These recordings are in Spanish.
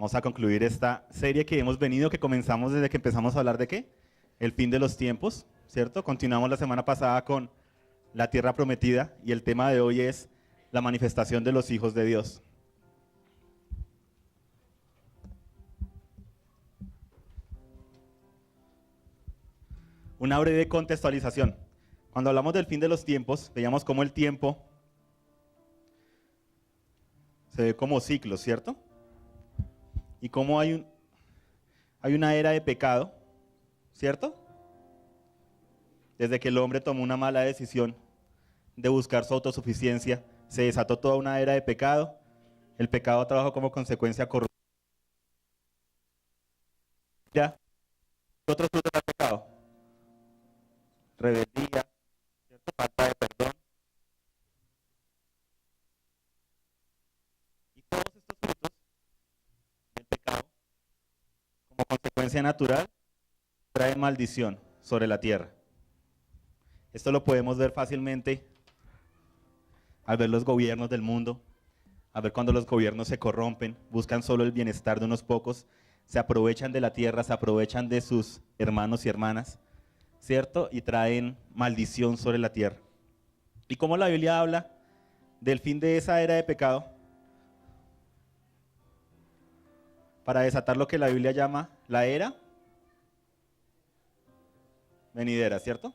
Vamos a concluir esta serie que hemos venido, que comenzamos desde que empezamos a hablar de ¿qué? El fin de los tiempos, ¿cierto? Continuamos la semana pasada con la tierra prometida y el tema de hoy es la manifestación de los hijos de Dios. Una breve contextualización. Cuando hablamos del fin de los tiempos, veíamos cómo el tiempo se ve como ciclos, ¿cierto? Y cómo hay una era de pecado, ¿cierto? Desde que el hombre tomó una mala decisión de buscar su autosuficiencia, se desató toda una era de pecado. El pecado trajo como consecuencia corrupción. ¿Ya? ¿Qué otros frutos del pecado? Rebeldía, ¿cierto? Falta de perdón. Y todos estos frutos del pecado, como consecuencia natural, traen maldición sobre la tierra. Esto lo podemos ver fácilmente al ver los gobiernos del mundo, a ver cuando los gobiernos se corrompen, buscan solo el bienestar de unos pocos, se aprovechan de la tierra, se aprovechan de sus hermanos y hermanas, ¿cierto? Y traen maldición sobre la tierra. ¿Y cómo la Biblia habla del fin de esa era de pecado? Para desatar lo que la Biblia llama la era venidera, ¿cierto?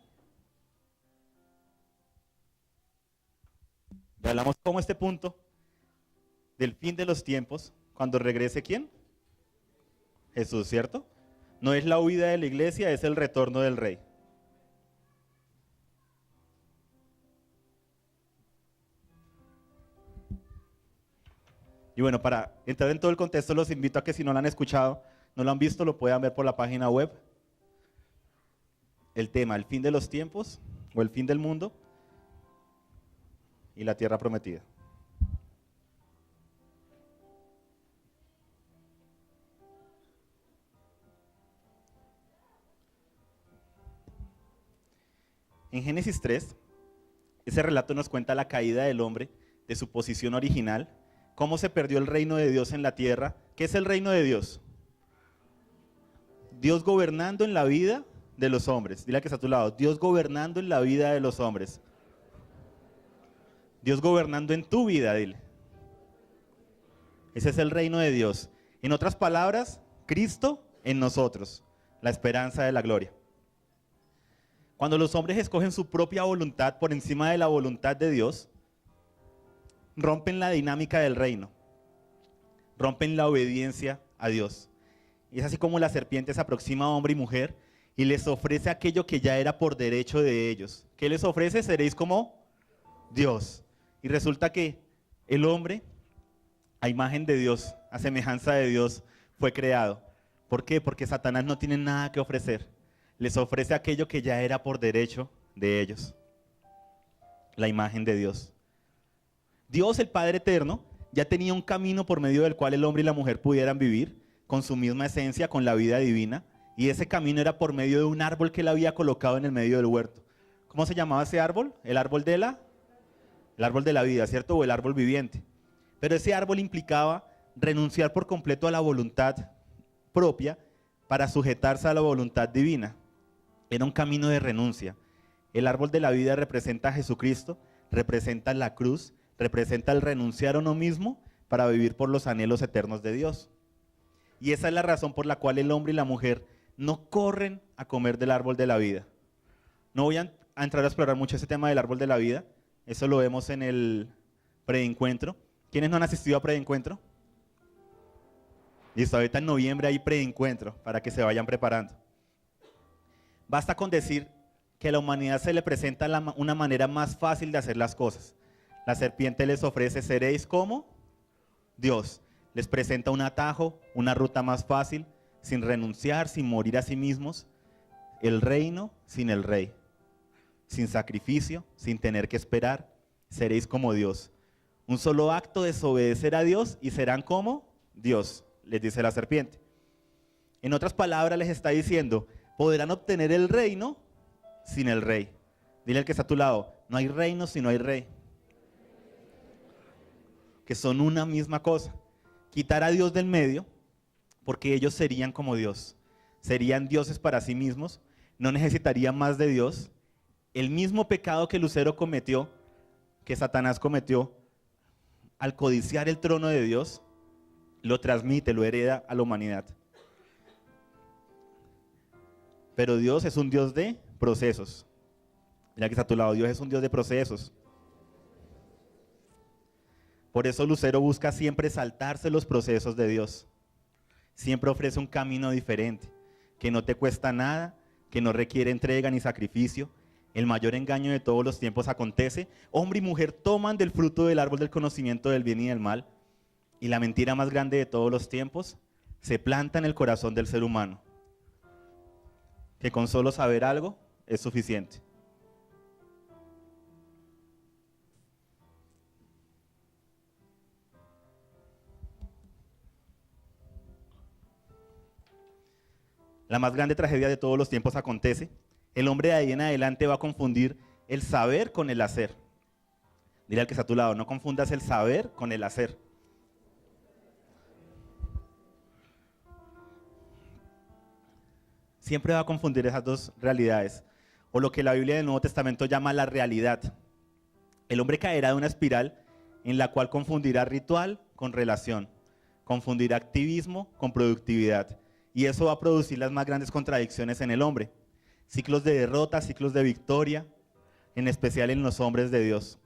Y hablamos como este punto del fin de los tiempos, cuando regrese ¿quién? Jesús, ¿cierto? No es la huida de la iglesia, es el retorno del rey. Y bueno, para entrar en todo el contexto, los invito a que si no lo han escuchado, no lo han visto, lo puedan ver por la página web. El tema, el fin de los tiempos o el fin del mundo y la tierra prometida. En Génesis 3, ese relato nos cuenta la caída del hombre de su posición original, cómo se perdió el reino de Dios en la tierra. ¿Qué es el reino de Dios? Dios gobernando en la vida de los hombres. Dile que está a tu lado, Dios gobernando en la vida de los hombres. Dios gobernando en tu vida, dile. Ese es el reino de Dios. En otras palabras, Cristo en nosotros, la esperanza de la gloria. Cuando los hombres escogen su propia voluntad por encima de la voluntad de Dios, rompen la dinámica del reino, rompen la obediencia a Dios. Y es así como la serpiente se aproxima a hombre y mujer y les ofrece aquello que ya era por derecho de ellos. ¿Qué les ofrece? Seréis como Dios. Y resulta que el hombre, a imagen de Dios, a semejanza de Dios, fue creado. ¿Por qué? Porque Satanás no tiene nada que ofrecer. Les ofrece aquello que ya era por derecho de ellos. La imagen de Dios. Dios, el Padre Eterno, ya tenía un camino por medio del cual el hombre y la mujer pudieran vivir con su misma esencia, con la vida divina. Y ese camino era por medio de un árbol que él había colocado en el medio del huerto. ¿Cómo se llamaba ese árbol? El árbol de la vida, ¿cierto? O el árbol viviente. Pero ese árbol implicaba renunciar por completo a la voluntad propia para sujetarse a la voluntad divina. Era un camino de renuncia. El árbol de la vida representa a Jesucristo, representa la cruz, representa el renunciar a uno mismo para vivir por los anhelos eternos de Dios. Y esa es la razón por la cual el hombre y la mujer no corren a comer del árbol de la vida. No voy a entrar a explorar mucho ese tema del árbol de la vida, eso lo vemos en el preencuentro. ¿Quiénes no han asistido a preencuentro? Listo, ahorita en noviembre hay preencuentro para que se vayan preparando. Basta con decir que a la humanidad se le presenta una manera más fácil de hacer las cosas. La serpiente les ofrece, seréis como Dios. Les presenta un atajo, una ruta más fácil, sin renunciar, sin morir a sí mismos. El reino sin el rey. Sin sacrificio, sin tener que esperar. Seréis como Dios. Un solo acto de desobedecer a Dios y serán como Dios, les dice la serpiente. En otras palabras les está diciendo, podrán obtener el reino sin el rey. Dile al que está a tu lado, no hay reino si no hay rey. Que son una misma cosa. Quitar a Dios del medio porque ellos serían como Dios, serían dioses para sí mismos, no necesitarían más de Dios. El mismo pecado que Lucero cometió, que Satanás cometió, al codiciar el trono de Dios, lo transmite, lo hereda a la humanidad. Pero Dios es un Dios de procesos. Mira que está a tu lado, Dios es un Dios de procesos. Por eso Lucero busca siempre saltarse los procesos de Dios. Siempre ofrece un camino diferente, que no te cuesta nada, que no requiere entrega ni sacrificio. El mayor engaño de todos los tiempos acontece. Hombre y mujer toman del fruto del árbol del conocimiento del bien y del mal. Y la mentira más grande de todos los tiempos se planta en el corazón del ser humano. Que con solo saber algo es suficiente. La más grande tragedia de todos los tiempos acontece. El hombre de ahí en adelante va a confundir el saber con el hacer. Dile al que está a tu lado, no confundas el saber con el hacer. Siempre va a confundir esas dos realidades, o lo que la Biblia del Nuevo Testamento llama la realidad. El hombre caerá de una espiral en la cual confundirá ritual con relación, confundirá activismo con productividad, y eso va a producir las más grandes contradicciones en el hombre. Ciclos de derrota, ciclos de victoria, en especial en los hombres de Dios.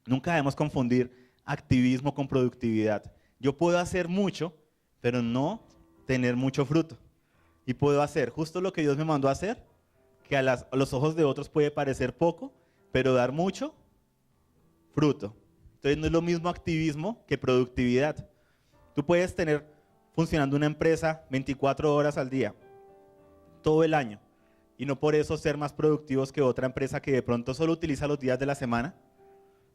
Nunca debemos confundir activismo con productividad. Yo puedo hacer mucho, pero no tener mucho fruto. Y puedo hacer justo lo que Dios me mandó a hacer, que a los ojos de otros puede parecer poco, pero dar mucho fruto. Entonces no es lo mismo activismo que productividad. Tú puedes tener funcionando una empresa 24 horas al día, todo el año, y no por eso ser más productivos que otra empresa que de pronto solo utiliza los días de la semana,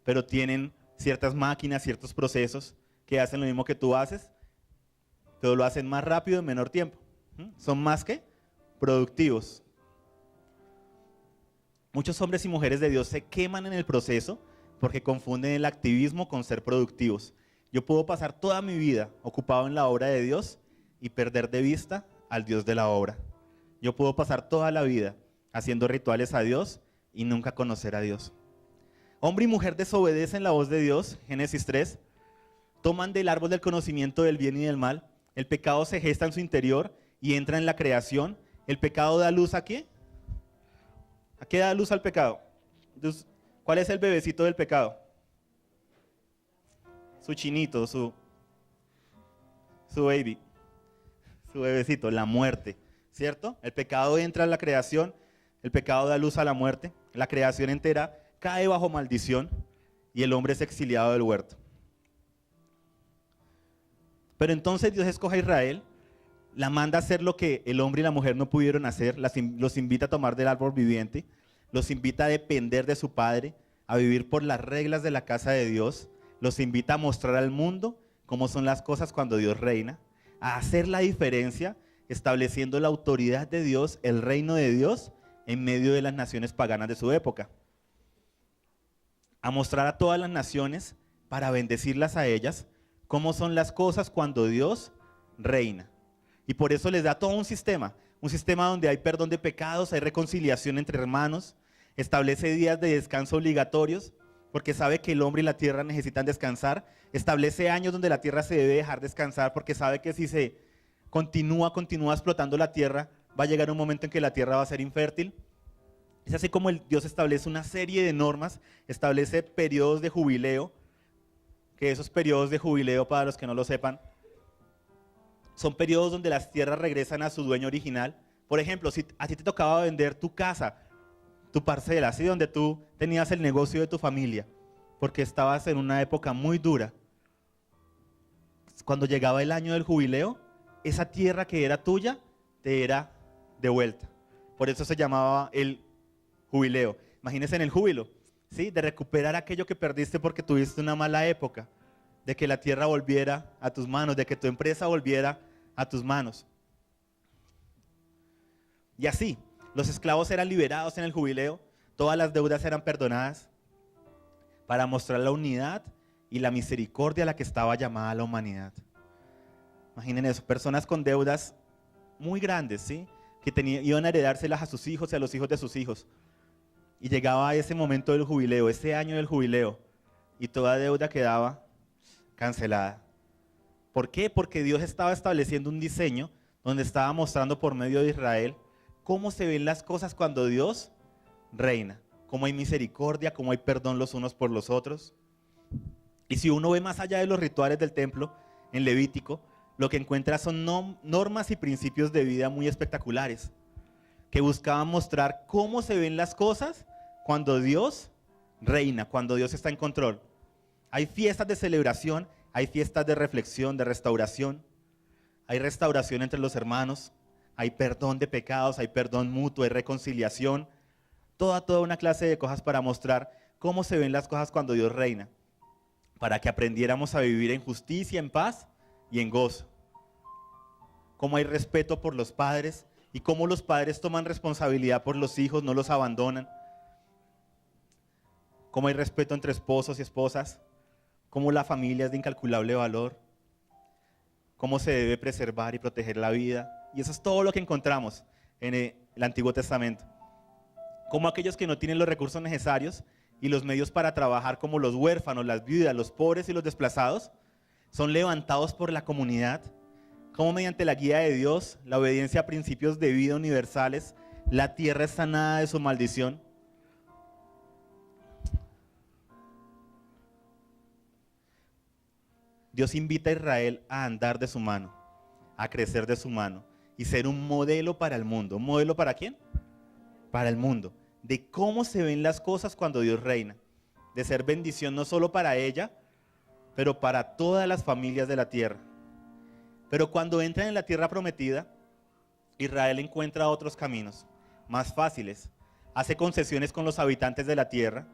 pero tienen ciertas máquinas, ciertos procesos que hacen lo mismo que tú haces, pero lo hacen más rápido en menor tiempo. Son más que productivos. Muchos hombres y mujeres de Dios se queman en el proceso porque confunden el activismo con ser productivos. Yo puedo pasar toda mi vida ocupado en la obra de Dios y perder de vista al Dios de la obra. Yo puedo pasar toda la vida haciendo rituales a Dios y nunca conocer a Dios. Hombre y mujer desobedecen la voz de Dios, Génesis 3, toman del árbol del conocimiento del bien y del mal, el pecado se gesta en su interior y entra en la creación. ¿El pecado da luz a qué? ¿A qué da luz al pecado? Entonces, ¿cuál es el bebecito del pecado? Su chinito, su baby, su bebecito, la muerte, ¿cierto? El pecado entra en la creación, el pecado da luz a la muerte, la creación entera cae bajo maldición y el hombre es exiliado del huerto. Pero entonces Dios escoge a Israel, la manda a hacer lo que el hombre y la mujer no pudieron hacer, los invita a tomar del árbol viviente, los invita a depender de su padre, a vivir por las reglas de la casa de Dios, los invita a mostrar al mundo cómo son las cosas cuando Dios reina, a hacer la diferencia, estableciendo la autoridad de Dios, el reino de Dios, en medio de las naciones paganas de su época. A mostrar a todas las naciones, para bendecirlas a ellas, cómo son las cosas cuando Dios reina. Y por eso les da todo un sistema donde hay perdón de pecados, hay reconciliación entre hermanos, establece días de descanso obligatorios, porque sabe que el hombre y la tierra necesitan descansar, establece años donde la tierra se debe dejar descansar, porque sabe que si se continúa explotando la tierra, va a llegar un momento en que la tierra va a ser infértil. Es así como Dios establece una serie de normas, establece periodos de jubileo, que esos periodos de jubileo, para los que no lo sepan, son periodos donde las tierras regresan a su dueño original. Por ejemplo, si a ti te tocaba vender tu casa, tu parcela, así donde tú tenías el negocio de tu familia, porque estabas en una época muy dura. Cuando llegaba el año del jubileo, esa tierra que era tuya te era devuelta. Por eso se llamaba el jubileo. Imagínense en el júbilo, ¿sí? De recuperar aquello que perdiste porque tuviste una mala época, de que la tierra volviera a tus manos, de que tu empresa volviera a tus manos. Y así, los esclavos eran liberados en el jubileo, todas las deudas eran perdonadas, para mostrar la unidad y la misericordia a la que estaba llamada la humanidad. Imaginen eso, personas con deudas muy grandes, ¿sí? Que iban a heredárselas a sus hijos y a los hijos de sus hijos. Y llegaba ese momento del jubileo, ese año del jubileo, y toda deuda quedaba cancelada. ¿Por qué? Porque Dios estaba estableciendo un diseño donde estaba mostrando por medio de Israel cómo se ven las cosas cuando Dios reina, cómo hay misericordia, cómo hay perdón los unos por los otros. Y si uno ve más allá de los rituales del templo, en Levítico, lo que encuentra son normas y principios de vida muy espectaculares, que buscaban mostrar cómo se ven las cosas cuando Dios reina, cuando Dios está en control. Hay fiestas de celebración, hay fiestas de reflexión, de restauración, hay restauración entre los hermanos, hay perdón de pecados, hay perdón mutuo, hay reconciliación, toda una clase de cosas para mostrar cómo se ven las cosas cuando Dios reina, para que aprendiéramos a vivir en justicia, en paz y en gozo. Cómo hay respeto por los padres y cómo los padres toman responsabilidad por los hijos, no los abandonan. Cómo hay respeto entre esposos y esposas, cómo la familia es de incalculable valor, cómo se debe preservar y proteger la vida. Y eso es todo lo que encontramos en el Antiguo Testamento. Cómo aquellos que no tienen los recursos necesarios y los medios para trabajar, como los huérfanos, las viudas, los pobres y los desplazados, son levantados por la comunidad. Cómo mediante la guía de Dios, la obediencia a principios de vida universales, la tierra es sanada de su maldición. Dios invita a Israel a andar de su mano, a crecer de su mano y ser un modelo para el mundo. ¿Un modelo para quién? Para el mundo. De cómo se ven las cosas cuando Dios reina. De ser bendición no solo para ella, pero para todas las familias de la tierra. Pero cuando entran en la tierra prometida, Israel encuentra otros caminos, más fáciles. Hace concesiones con los habitantes de la tierra.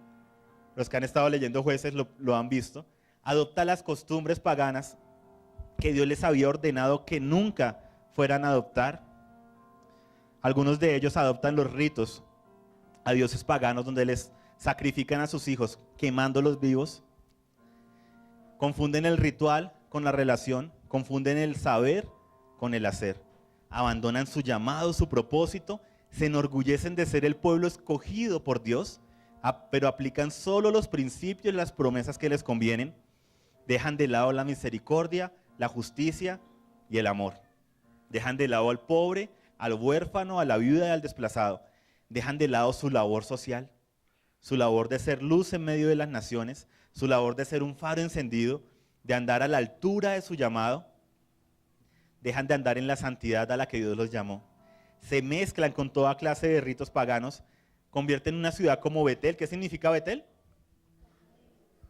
Los que han estado leyendo Jueces lo han visto. Adopta las costumbres paganas que Dios les había ordenado que nunca fueran a adoptar. Algunos de ellos adoptan los ritos a dioses paganos donde les sacrifican a sus hijos quemándolos vivos. Confunden el ritual con la relación, confunden el saber con el hacer. Abandonan su llamado, su propósito, se enorgullecen de ser el pueblo escogido por Dios, pero aplican solo los principios y las promesas que les convienen. Dejan de lado la misericordia, la justicia y el amor. Dejan de lado al pobre, al huérfano, a la viuda y al desplazado. Dejan de lado su labor social, su labor de ser luz en medio de las naciones, su labor de ser un faro encendido, de andar a la altura de su llamado. Dejan de andar en la santidad a la que Dios los llamó. Se mezclan con toda clase de ritos paganos, convierten una ciudad como Betel. ¿Qué significa Betel?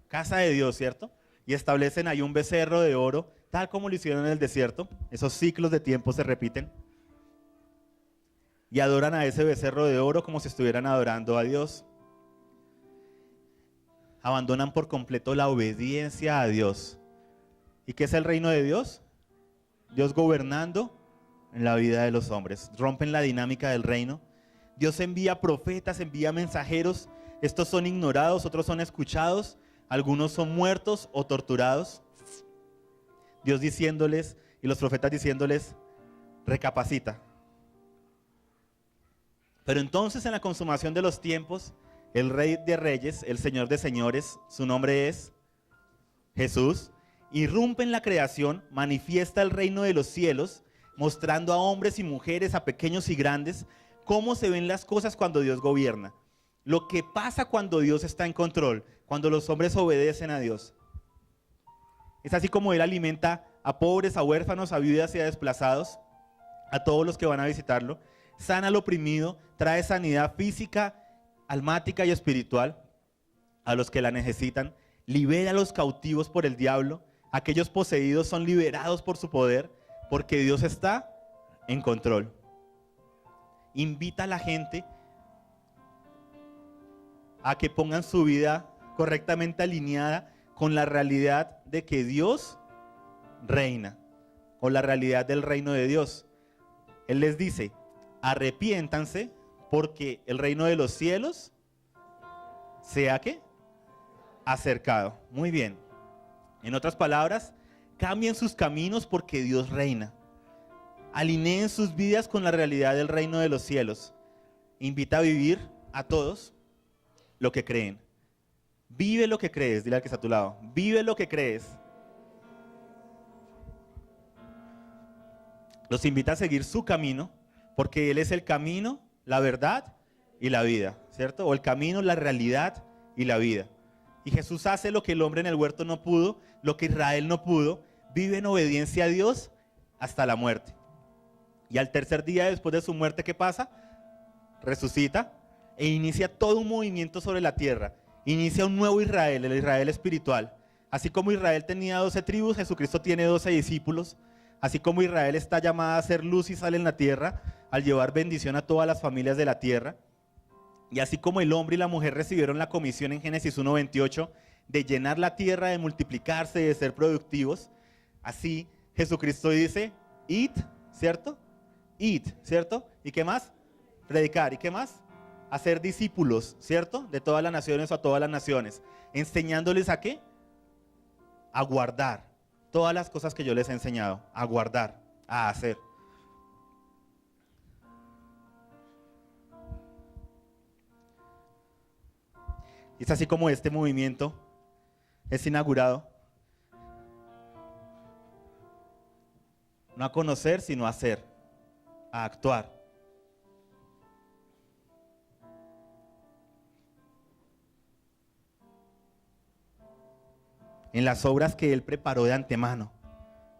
Casa de Dios, ¿cierto? Y establecen ahí un becerro de oro, tal como lo hicieron en el desierto. Esos ciclos de tiempo se repiten. Y adoran a ese becerro de oro como si estuvieran adorando a Dios. Abandonan por completo la obediencia a Dios. ¿Y qué es el reino de Dios? Dios gobernando en la vida de los hombres. Rompen la dinámica del reino. Dios envía profetas, envía mensajeros. Estos son ignorados, otros son escuchados. Algunos son muertos o torturados. Dios diciéndoles, y los profetas diciéndoles, recapacita. Pero entonces en la consumación de los tiempos, el Rey de Reyes, el Señor de Señores, su nombre es Jesús, irrumpe en la creación, manifiesta el reino de los cielos, mostrando a hombres y mujeres, a pequeños y grandes, cómo se ven las cosas cuando Dios gobierna. Lo que pasa cuando Dios está en control, cuando los hombres obedecen a Dios. Es así como Él alimenta a pobres, a huérfanos, a viudas y a desplazados, a todos los que van a visitarlo. Sana al oprimido, trae sanidad física, almática y espiritual a los que la necesitan. Libera a los cautivos por el diablo. Aquellos poseídos son liberados por su poder, porque Dios está en control. Invita a la gente a que pongan su vida correctamente alineada con la realidad de que Dios reina, con la realidad del reino de Dios. Él les dice, arrepiéntanse porque el reino de los cielos sea ¿qué? Acercado. Muy bien. En otras palabras, Cambien sus caminos porque Dios reina. Alineen sus vidas con la realidad del reino de los cielos. Invita a vivir a todos lo que creen. Vive lo que crees, dile al que está a tu lado. Vive lo que crees. Los invita a seguir su camino, porque Él es el camino, la verdad y la vida, ¿cierto? O el camino, la realidad y la vida. Y Jesús hace lo que el hombre en el huerto no pudo, lo que Israel no pudo, vive en obediencia a Dios hasta la muerte. Y al tercer día después de su muerte, ¿qué pasa? Resucita e inicia todo un movimiento sobre la tierra. Inicia un nuevo Israel, el Israel espiritual. Así como Israel tenía 12 tribus, Jesucristo tiene 12 discípulos. Así como Israel está llamada a ser luz y sal en la tierra, al llevar bendición a todas las familias de la tierra. Y así como el hombre y la mujer recibieron la comisión en Génesis 1:28 de llenar la tierra, de multiplicarse, de ser productivos, así Jesucristo dice, id, ¿cierto? Id, ¿cierto? ¿Y qué más? Predicar. ¿Y qué más? Hacer discípulos, ¿cierto? De todas las naciones o a todas las naciones. Enseñándoles ¿a qué? A guardar todas las cosas que yo les he enseñado, a guardar, a hacer. Y es así como este movimiento es inaugurado. No a conocer, sino a hacer, a actuar. En las obras que Él preparó de antemano.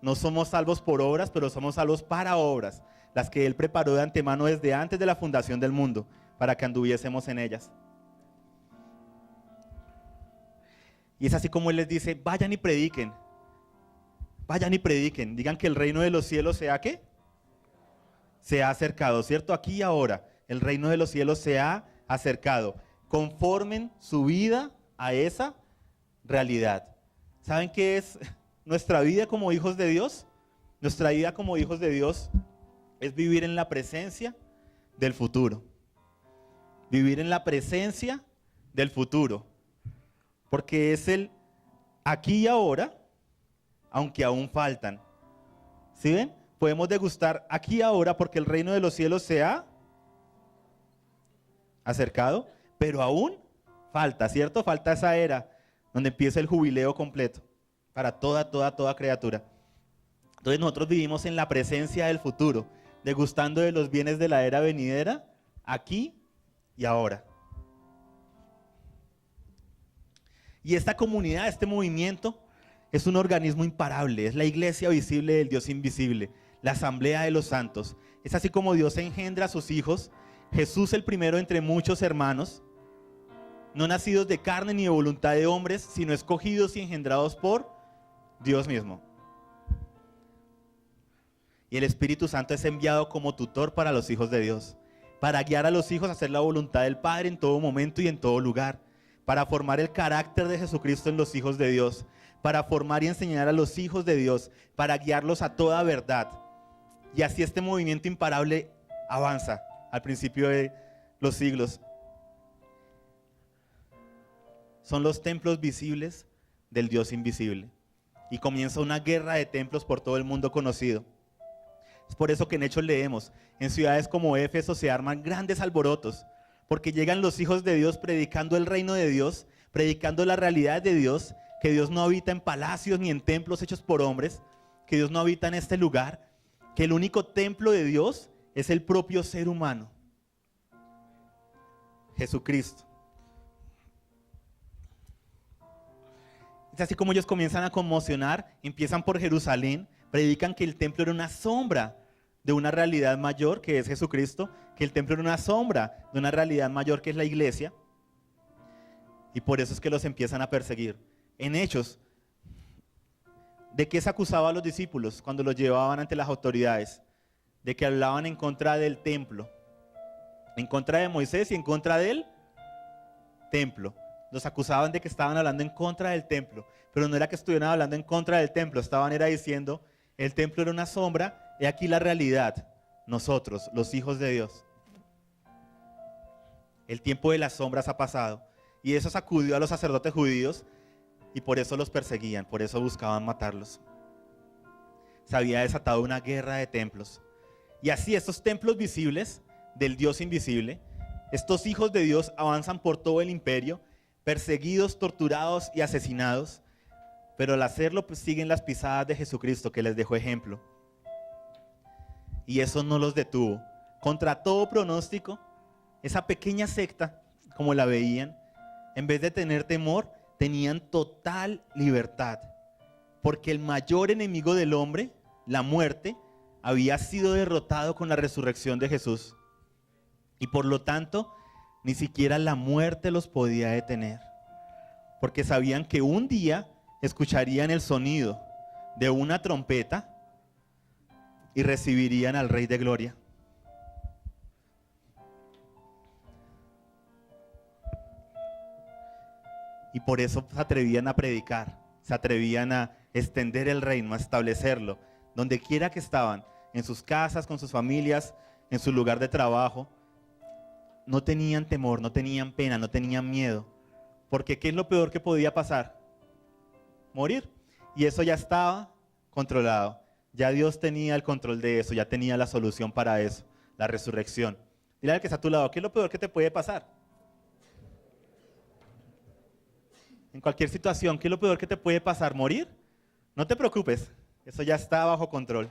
No somos salvos por obras, pero somos salvos para obras, las que Él preparó de antemano desde antes de la fundación del mundo, para que anduviésemos en ellas. Y es así como Él les dice, vayan y prediquen. Vayan y prediquen. Digan que el reino de los cielos sea ¿qué? Se ha acercado, ¿cierto? Aquí y ahora, el reino de los cielos se ha acercado. Conformen su vida a esa realidad. ¿Saben qué es nuestra vida como hijos de Dios? Nuestra vida como hijos de Dios es vivir en la presencia del futuro. Vivir en la presencia del futuro. Porque es el aquí y ahora, aunque aún faltan. ¿Sí ven? Podemos degustar aquí y ahora porque el reino de los cielos se ha acercado, pero aún falta, ¿cierto? Falta esa era donde empieza el jubileo completo para toda criatura. Entonces nosotros vivimos en la presencia del futuro, degustando de los bienes de la era venidera, aquí y ahora. Y esta comunidad, este movimiento, es un organismo imparable, es la iglesia visible del Dios invisible, la asamblea de los santos. Es así como Dios engendra a sus hijos, Jesús el primero entre muchos hermanos, no nacidos de carne ni de voluntad de hombres, sino escogidos y engendrados por Dios mismo. Y el Espíritu Santo es enviado como tutor para los hijos de Dios, para guiar a los hijos a hacer la voluntad del Padre en todo momento y en todo lugar, para formar el carácter de Jesucristo en los hijos de Dios, para formar y enseñar a los hijos de Dios, para guiarlos a toda verdad. Y así este movimiento imparable avanza al principio de los siglos. Son los templos visibles del Dios invisible. Y comienza una guerra de templos por todo el mundo conocido. Es por eso que en Hechos leemos, en ciudades como Éfeso se arman grandes alborotos, porque llegan los hijos de Dios predicando el reino de Dios, predicando la realidad de Dios, que Dios no habita en palacios ni en templos hechos por hombres, que Dios no habita en este lugar, que el único templo de Dios es el propio ser humano, Jesucristo. Es así como ellos comienzan a conmocionar, empiezan por Jerusalén, predican que el templo era una sombra de una realidad mayor que es Jesucristo, que el templo era una sombra de una realidad mayor que es la iglesia, y por eso es que los empiezan a perseguir. En Hechos, ¿de qué se acusaba a los discípulos cuando los llevaban ante las autoridades? De que hablaban en contra del templo, en contra de Moisés y en contra del templo. Los acusaban de que estaban hablando en contra del templo, pero no era que estuvieran hablando en contra del templo, era diciendo, el templo era una sombra, y aquí la realidad, nosotros, los hijos de Dios. El tiempo de las sombras ha pasado, y eso sacudió a los sacerdotes judíos, y por eso los perseguían, por eso buscaban matarlos. se había desatado una guerra de templos. Y así estos templos visibles del Dios invisible, estos hijos de Dios avanzan por todo el imperio, perseguidos, torturados y asesinados, pero al hacerlo pues siguen las pisadas de Jesucristo, que les dejó ejemplo. Y eso no los detuvo. Contra todo pronóstico, esa pequeña secta, como la veían, en vez de tener temor, tenían total libertad, porque el mayor enemigo del hombre, la muerte, había sido derrotado con la resurrección de Jesús. Y por lo tanto, ni siquiera la muerte los podía detener, porque sabían que un día escucharían el sonido de una trompeta y recibirían al Rey de Gloria. Y por eso se atrevían a predicar, se atrevían a extender el reino, a establecerlo, donde quiera que estaban, en sus casas, con sus familias, en su lugar de trabajo. No tenían temor, no tenían pena, no tenían miedo, porque ¿qué es lo peor que podía pasar? Morir. Y eso ya estaba controlado, ya Dios tenía el control de eso, ya tenía la solución para eso, la resurrección. Dile al que está a tu lado, ¿qué es lo peor que te puede pasar? En cualquier situación, ¿qué es lo peor que te puede pasar? ¿Morir? No te preocupes, eso ya está bajo control.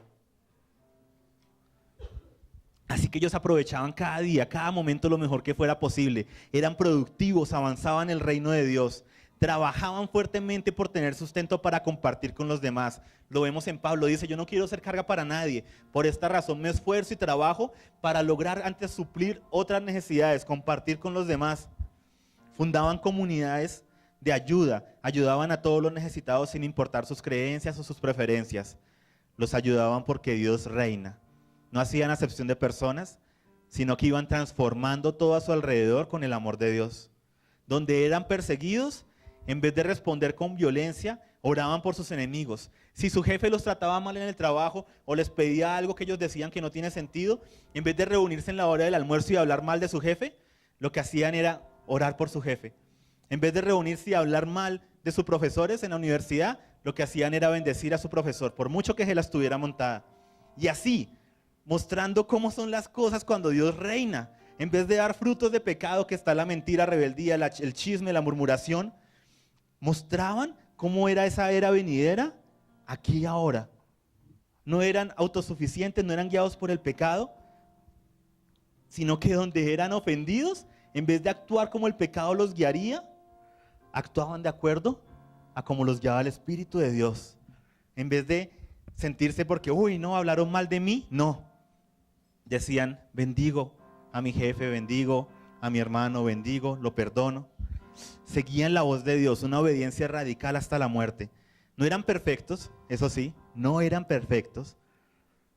Así que ellos aprovechaban cada día, cada momento lo mejor que fuera posible. Eran productivos, avanzaban en el reino de Dios. Trabajaban fuertemente por tener sustento para compartir con los demás. Lo vemos en Pablo, dice, yo no quiero ser carga para nadie. Por esta razón me esfuerzo y trabajo para lograr antes suplir otras necesidades, compartir con los demás. Fundaban comunidades de ayuda, ayudaban a todos los necesitados sin importar sus creencias o sus preferencias. Los ayudaban porque Dios reina. No hacían acepción de personas, sino que iban transformando todo a su alrededor con el amor de Dios. Donde eran perseguidos, en vez de responder con violencia, oraban por sus enemigos. Si su jefe los trataba mal en el trabajo o les pedía algo que ellos decían que no tiene sentido, en vez de reunirse en la hora del almuerzo y hablar mal de su jefe, lo que hacían era orar por su jefe. En vez de reunirse y hablar mal de sus profesores en la universidad, lo que hacían era bendecir a su profesor, por mucho que se la estuviera montada. Y así, mostrando cómo son las cosas cuando Dios reina. En vez de dar frutos de pecado, que está la mentira, rebeldía, el chisme, la murmuración, mostraban cómo era esa era venidera aquí y ahora. No eran autosuficientes, no eran guiados por el pecado, sino que donde eran ofendidos, en vez de actuar como el pecado los guiaría, actuaban de acuerdo a cómo los guiaba el Espíritu de Dios. En vez de sentirse porque, uy, no, hablaron mal de mí, no. Decían, bendigo a mi jefe, bendigo a mi hermano, bendigo, lo perdono. Seguían la voz de Dios, una obediencia radical hasta la muerte. No eran perfectos, eso sí, no eran perfectos,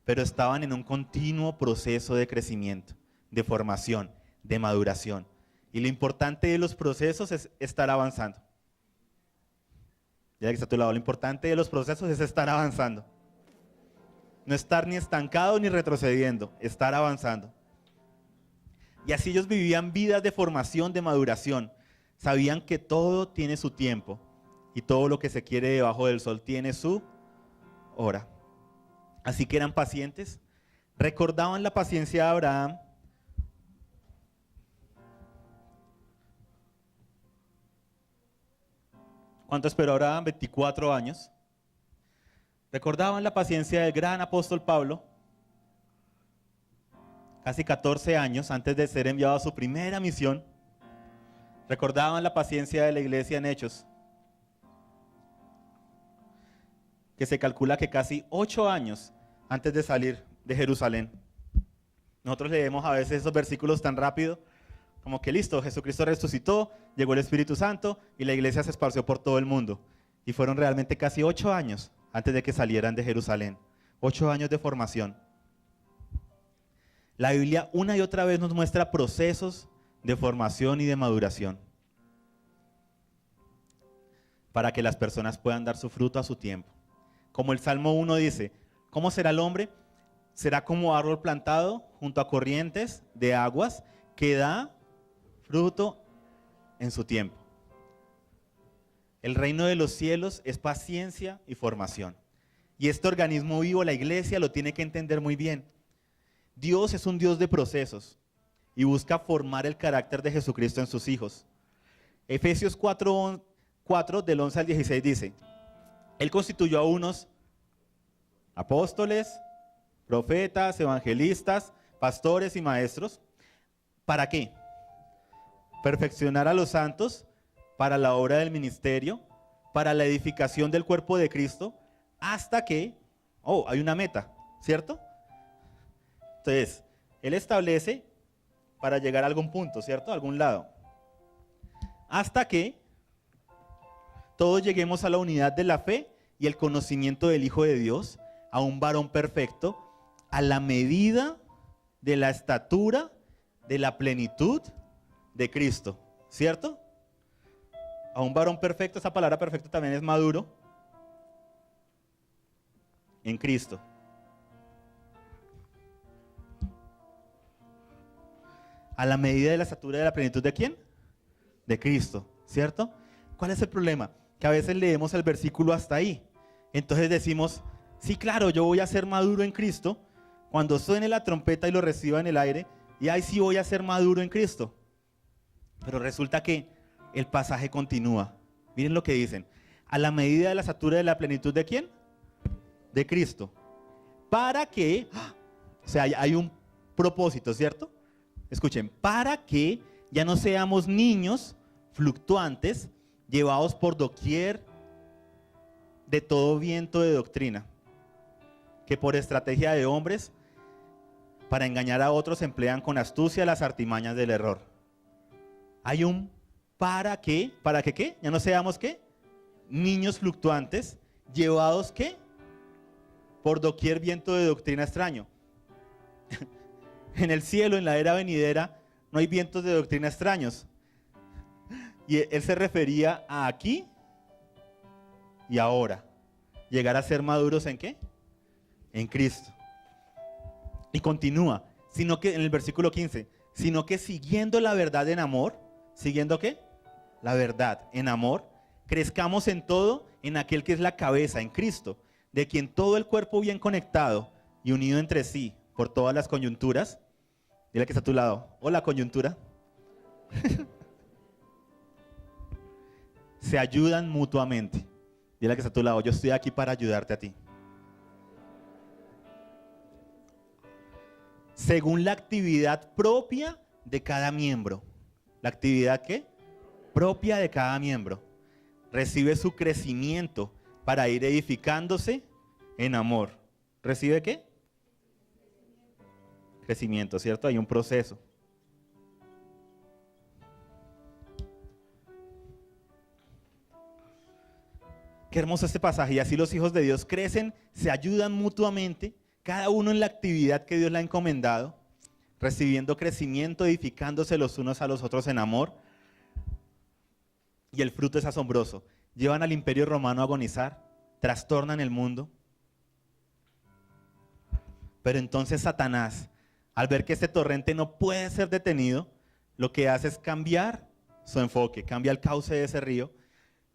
pero estaban en un continuo proceso de crecimiento, de formación, de maduración. Y lo importante de los procesos es estar avanzando. Ya que está a tu lado, lo importante de los procesos es estar avanzando. No estar ni estancado ni retrocediendo, estar avanzando. Y así ellos vivían vidas de formación, de maduración. Sabían que todo tiene su tiempo y todo lo que se quiere debajo del sol tiene su hora. Así que eran pacientes, recordaban la paciencia de Abraham. ¿Cuánto esperó Abraham? 24 años. Recordaban la paciencia del gran apóstol Pablo, casi 14 años antes de ser enviado a su primera misión. Recordaban la paciencia de la iglesia en Hechos, que se calcula que casi 8 años antes de salir de Jerusalén. Nosotros leemos a veces esos versículos tan rápido, como que listo, Jesucristo resucitó, llegó el Espíritu Santo y la iglesia se esparció por todo el mundo. Y fueron realmente casi 8 años antes de que salieran de Jerusalén. 8 años de formación. La Biblia una y otra vez nos muestra procesos de formación y de maduración para que las personas puedan dar su fruto a su tiempo. Como el Salmo 1 dice, ¿cómo será el hombre? Será como árbol plantado junto a corrientes de aguas que da fruto en su tiempo. El reino de los cielos es paciencia y formación. Y este organismo vivo, la iglesia, lo tiene que entender muy bien. Dios es un Dios de procesos y busca formar el carácter de Jesucristo en sus hijos. Efesios 4, del 11 al 16 dice: Él constituyó a unos apóstoles, profetas, evangelistas, pastores y maestros. ¿Para qué? Perfeccionar a los santos para la obra del ministerio, para la edificación del cuerpo de Cristo, hasta que, hay una meta, ¿cierto? Entonces, Él establece para llegar a algún punto, ¿cierto? A algún lado. Hasta que todos lleguemos a la unidad de la fe y el conocimiento del Hijo de Dios, a un varón perfecto, a la medida de la estatura de la plenitud de Cristo, ¿cierto? A un varón perfecto, esa palabra perfecto también es maduro en Cristo. A la medida de la estatura de la plenitud ¿de quién? De Cristo, ¿cierto? ¿Cuál es el problema? Que a veces leemos el versículo hasta ahí. Entonces decimos, sí, claro, yo voy a ser maduro en Cristo cuando suene la trompeta y lo reciba en el aire, y ahí sí voy a ser maduro en Cristo. Pero resulta que el pasaje continúa. Miren lo que dicen. A la medida de la estatura de la plenitud ¿de quién? De Cristo. Para que, o sea, hay un propósito, ¿cierto? Escuchen, para que ya no seamos niños fluctuantes, llevados por doquier de todo viento de doctrina, que por estrategia de hombres, para engañar a otros, emplean con astucia las artimañas del error. Hay un para qué, ¿qué? Ya no seamos ¿qué? Niños fluctuantes, llevados ¿qué? Por doquier viento de doctrina extraño. En el cielo, en la era venidera, no hay vientos de doctrina extraños. Y él se refería a aquí y ahora. Llegar a ser maduros ¿en qué? En Cristo. Y continúa, sino que en el versículo 15, sino que siguiendo la verdad en amor, ¿siguiendo qué? La verdad en amor, crezcamos en todo en aquel que es la cabeza, en Cristo, de quien todo el cuerpo bien conectado y unido entre sí por todas las coyunturas. Dile que está a tu lado, hola coyuntura. Se ayudan mutuamente. Dile que está a tu lado, yo estoy aquí para ayudarte a ti. Según la actividad propia de cada miembro. ¿La actividad qué? Propia de cada miembro. Recibe su crecimiento para ir edificándose en amor. ¿Recibe qué? Crecimiento, ¿cierto? Hay un proceso. Qué hermoso este pasaje. Y así los hijos de Dios crecen, se ayudan mutuamente, cada uno en la actividad que Dios le ha encomendado, recibiendo crecimiento, edificándose los unos a los otros en amor. Y el fruto es asombroso. Llevan al imperio romano a agonizar, trastornan el mundo. Pero entonces Satanás, al ver que este torrente no puede ser detenido, lo que hace es cambiar su enfoque, cambia el cauce de ese río,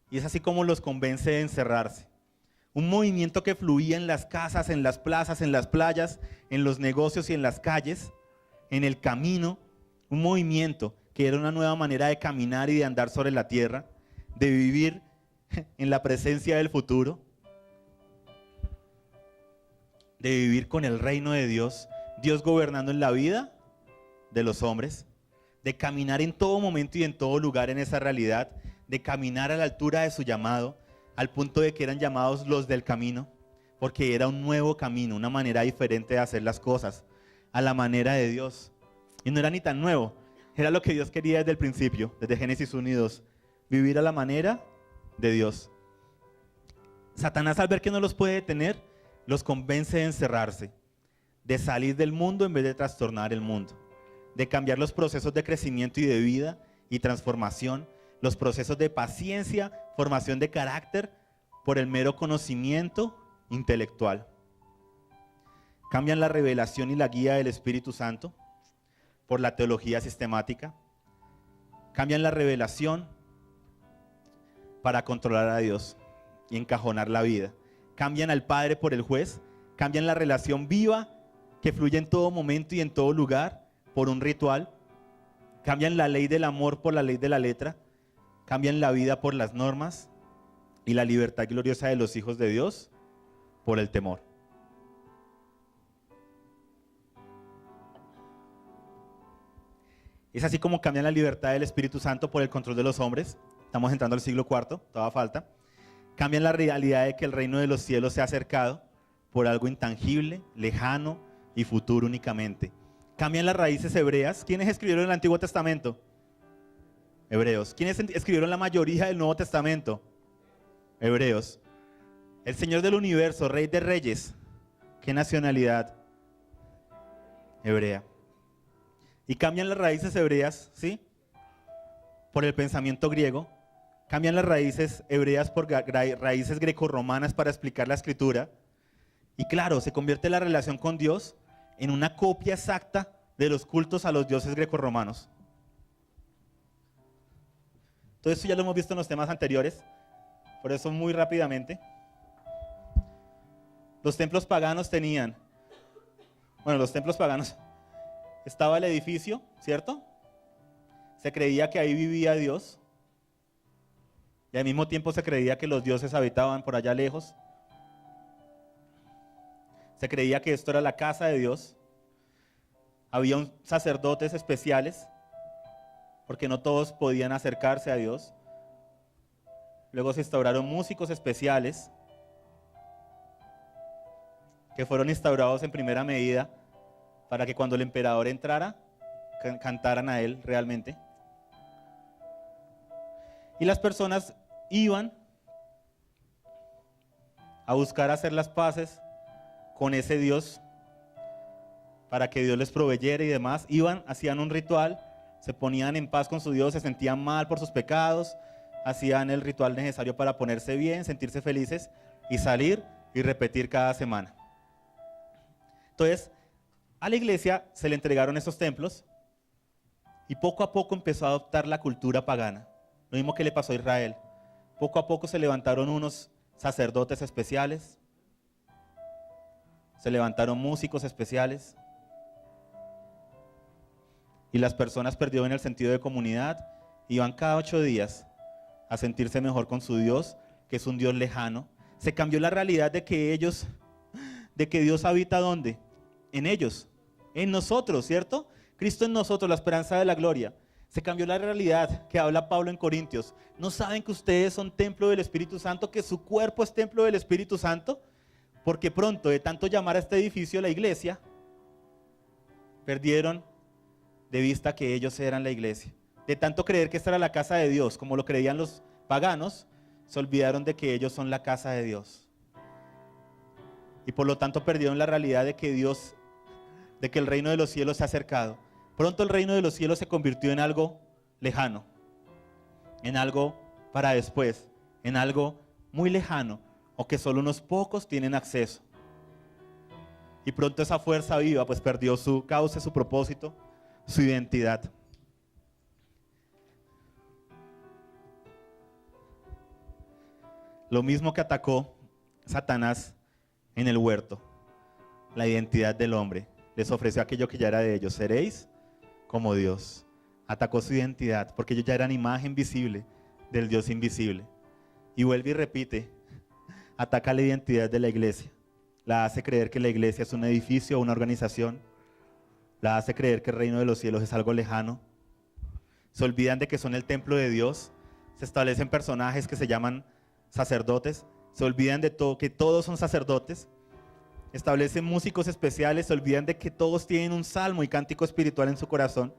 y es así como los convence de encerrarse. Un movimiento que fluía en las casas, en las plazas, en las playas, en los negocios y en las calles, en el camino, un movimiento que era una nueva manera de caminar y de andar sobre la tierra, de vivir en la presencia del futuro, de vivir con el reino de Dios, Dios gobernando en la vida de los hombres, de caminar en todo momento y en todo lugar en esa realidad, de caminar a la altura de su llamado, al punto de que eran llamados los del camino, porque era un nuevo camino, una manera diferente de hacer las cosas, a la manera de Dios. Y no era ni tan nuevo, era lo que Dios quería desde el principio, desde Génesis 1 y 2, vivir a la manera de Dios. Satanás, al ver que no los puede detener, los convence de encerrarse, de salir del mundo en vez de trastornar el mundo, de cambiar los procesos de crecimiento y de vida y transformación, los procesos de paciencia, formación de carácter, por el mero conocimiento intelectual. Cambian la revelación y la guía del Espíritu Santo por la teología sistemática. Cambian la revelación para controlar a Dios y encajonar la vida. cambian al Padre por el juez, cambian la relación viva que fluye en todo momento y en todo lugar por un ritual, cambian la ley del amor por la ley de la letra, cambian la vida por las normas y la libertad gloriosa de los hijos de Dios por el temor. Es así como cambian la libertad del Espíritu Santo por el control de los hombres. Estamos entrando al siglo IV, todavía falta. Cambian la realidad de que el reino de los cielos se ha acercado por algo intangible, lejano y futuro únicamente. Cambian las raíces hebreas. ¿Quiénes escribieron el Antiguo Testamento? Hebreos. ¿Quiénes escribieron la mayoría del Nuevo Testamento? Hebreos. El Señor del universo, Rey de reyes. ¿Qué nacionalidad? Hebrea. Y cambian las raíces hebreas, ¿sí? Por el pensamiento griego. Cambian las raíces hebreas por raíces grecorromanas para explicar la escritura. Y claro, se convierte la relación con Dios en una copia exacta de los cultos a los dioses grecorromanos. Todo esto ya lo hemos visto en los temas anteriores, por eso muy rápidamente. Los templos paganos estaba el edificio, ¿cierto? Se creía que ahí vivía Dios. Y al mismo tiempo se creía que los dioses habitaban por allá lejos. Se creía que esto era la casa de Dios. Había sacerdotes especiales, porque no todos podían acercarse a Dios. Luego se instauraron músicos especiales, que fueron instaurados en primera medida para que cuando el emperador entrara, cantaran a él realmente. Y las personas iban a buscar hacer las paces con ese Dios para que Dios les proveyera y demás. Iban, hacían un ritual, se ponían en paz con su Dios, se sentían mal por sus pecados, hacían el ritual necesario para ponerse bien, sentirse felices y salir y repetir cada semana. Entonces, a la iglesia se le entregaron esos templos y poco a poco empezó a adoptar la cultura pagana. Lo mismo que le pasó a Israel. Poco a poco se levantaron unos sacerdotes especiales, se levantaron músicos especiales y las personas perdieron el sentido de comunidad. Iban cada 8 días a sentirse mejor con su Dios, que es un Dios lejano. Se cambió la realidad de que Dios habita ¿dónde? En ellos, en nosotros, ¿cierto? Cristo en nosotros, la esperanza de la gloria. Se cambió la realidad que habla Pablo en Corintios. ¿No saben que ustedes son templo del Espíritu Santo, que su cuerpo es templo del Espíritu Santo? Porque pronto, de tanto llamar a este edificio la iglesia, perdieron de vista que ellos eran la iglesia. De tanto creer que esta era la casa de Dios, como lo creían los paganos, se olvidaron de que ellos son la casa de Dios. Y por lo tanto perdieron la realidad de que el reino de los cielos se ha acercado. Pronto el reino de los cielos se convirtió en algo lejano, en algo para después, en algo muy lejano, o que solo unos pocos tienen acceso. Y pronto esa fuerza viva pues perdió su cauce, su propósito, su identidad. Lo mismo que atacó Satanás en el huerto, la identidad del hombre. Les ofreció aquello que ya era de ellos: seréis como Dios. Atacó su identidad porque ellos ya eran imagen visible del Dios invisible. Y vuelve y repite, ataca la identidad de la iglesia. La hace creer que la iglesia es un edificio o una organización. La hace creer que el reino de los cielos es algo lejano. Se olvidan de que son el templo de Dios. Se establecen personajes que se llaman sacerdotes. Se olvidan de todo, que todos son sacerdotes. Establecen músicos especiales. Se olvidan de que todos tienen un salmo y cántico espiritual en su corazón.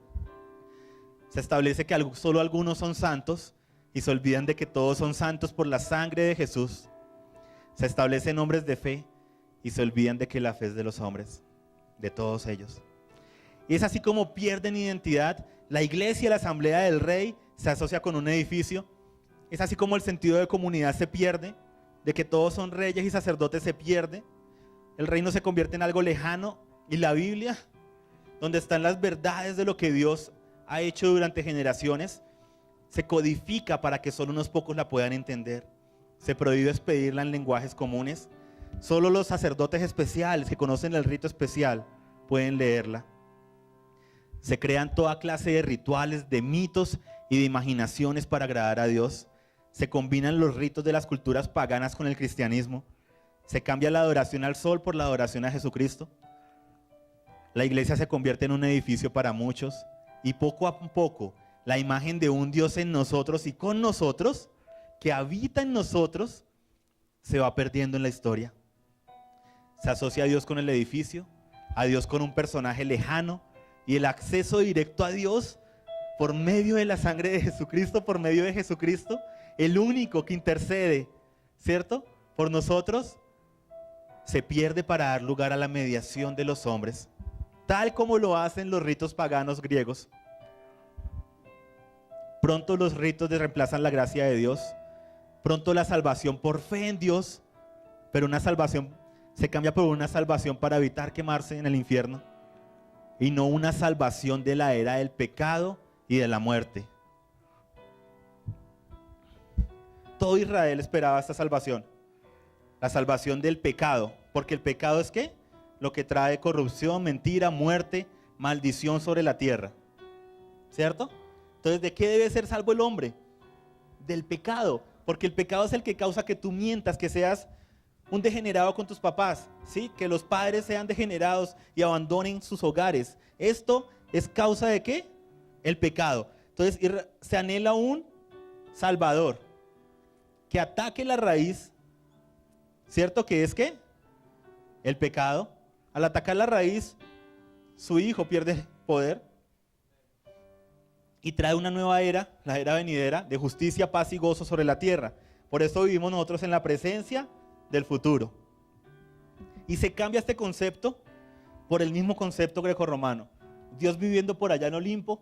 Se establece que solo algunos son santos y se olvidan de que todos son santos por la sangre de Jesús. Se establecen hombres de fe y se olvidan de que la fe es de los hombres, de todos ellos. Y es así como pierden identidad. La iglesia, la asamblea del rey, se asocia con un edificio. Es así como el sentido de comunidad se pierde, de que todos son reyes y sacerdotes se pierde. El reino se convierte en algo lejano y la Biblia, donde están las verdades de lo que Dios ha hecho durante generaciones, se codifica para que solo unos pocos la puedan entender. Se prohíbe expedirla en lenguajes comunes, Solo los sacerdotes especiales que conocen el rito especial pueden leerla. Se crean toda clase de rituales, de mitos y de imaginaciones para agradar a Dios. Se combinan los ritos de las culturas paganas con el cristianismo. Se cambia la adoración al sol por la adoración a Jesucristo. La iglesia se convierte en un edificio para muchos y poco a poco la imagen de un Dios en nosotros y con nosotros, que habita en nosotros, se va perdiendo en la historia. Se asocia a Dios con el edificio, a Dios con un personaje lejano, y el acceso directo a Dios por medio de la sangre de Jesucristo, por medio de Jesucristo, el único que intercede, ¿cierto?, por nosotros, se pierde para dar lugar a la mediación de los hombres, tal como lo hacen los ritos paganos griegos. Pronto los ritos reemplazan la gracia de Dios, pronto la salvación por fe en Dios, pero una salvación se cambia por una salvación para evitar quemarse en el infierno, y no una salvación de la era del pecado y de la muerte. Todo Israel esperaba esta salvación, la salvación del pecado, porque el pecado es ¿qué? Lo que trae corrupción, mentira, muerte, maldición sobre la tierra, ¿cierto? Entonces, ¿de qué debe ser salvo el hombre? Del pecado, porque el pecado es el que causa que tú mientas, que seas un degenerado con tus papás, ¿sí? Que los padres sean degenerados y abandonen sus hogares. Esto es causa de ¿qué? El pecado. Entonces se anhela un Salvador que ataque la raíz, ¿cierto? ¿Que es qué? El pecado. Al atacar la raíz, su hijo pierde poder y trae una nueva era, la era venidera, de justicia, paz y gozo sobre la tierra. Por eso vivimos nosotros en la presencia del futuro. Y se cambia este concepto por el mismo concepto grecorromano. Dios viviendo por allá en Olimpo,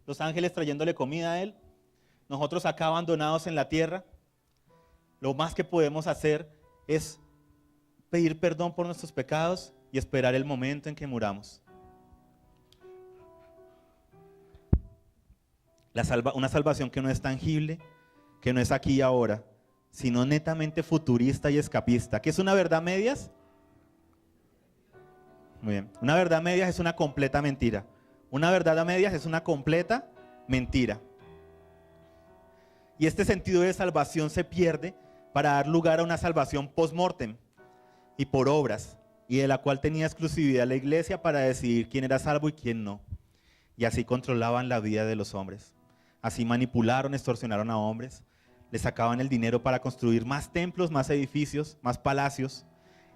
los ángeles trayéndole comida a él, nosotros acá abandonados en la tierra. Lo más que podemos hacer es pedir perdón por nuestros pecados y esperar el momento en que muramos. Una salvación que no es tangible, que no es aquí y ahora, sino netamente futurista y escapista. ¿Qué es una verdad a medias? Muy bien. Una verdad a medias es una completa mentira. Una verdad a medias es una completa mentira. Y este sentido de salvación se pierde para dar lugar a una salvación post-mortem y por obras, y de la cual tenía exclusividad la iglesia para decidir quién era salvo y quién no. Y así controlaban la vida de los hombres. Así manipularon, extorsionaron a hombres. Les sacaban el dinero para construir más templos, más edificios, más palacios,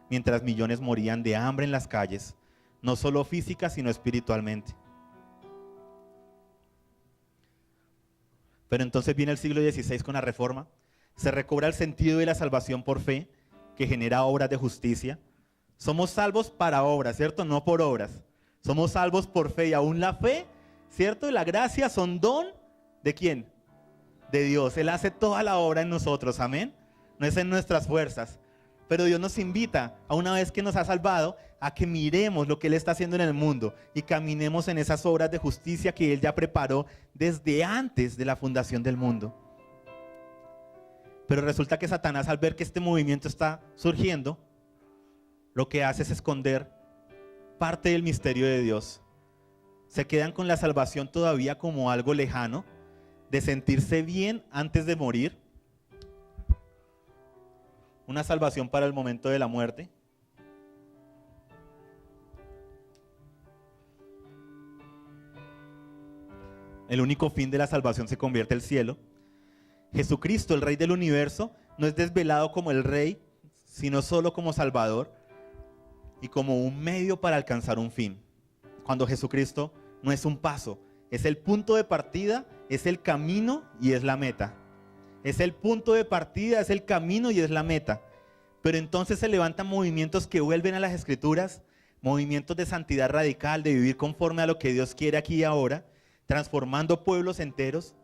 mientras millones morían de hambre en las calles, no solo física, sino espiritualmente. Pero entonces viene el siglo XVI con la Reforma, se recobra el sentido de la salvación por fe, que genera obras de justicia. Somos salvos para obras, ¿cierto? No por obras. Somos salvos por fe, y aún la fe, ¿cierto? Y la gracia son don ¿de quién? De Dios. Él hace toda la obra en nosotros, amén. No es en nuestras fuerzas, pero Dios nos invita, a una vez que nos ha salvado, a que miremos lo que Él está haciendo en el mundo y caminemos en esas obras de justicia que Él ya preparó desde antes de la fundación del mundo. Pero resulta que Satanás, al ver que este movimiento está surgiendo, lo que hace es esconder parte del misterio de Dios. Se quedan con la salvación todavía como algo lejano, de sentirse bien antes de morir, una salvación para el momento de la muerte. El único fin de la salvación se convierte en el cielo. Jesucristo, el Rey del universo, no es desvelado como el Rey, sino solo como Salvador y como un medio para alcanzar un fin. Cuando Jesucristo no es un paso, es el punto de partida, es el camino y es la meta. Es el punto de partida, es el camino y es la meta. Pero entonces se levantan movimientos que vuelven a las Escrituras, movimientos de santidad radical, de vivir conforme a lo que Dios quiere aquí y ahora, transformando pueblos enteros,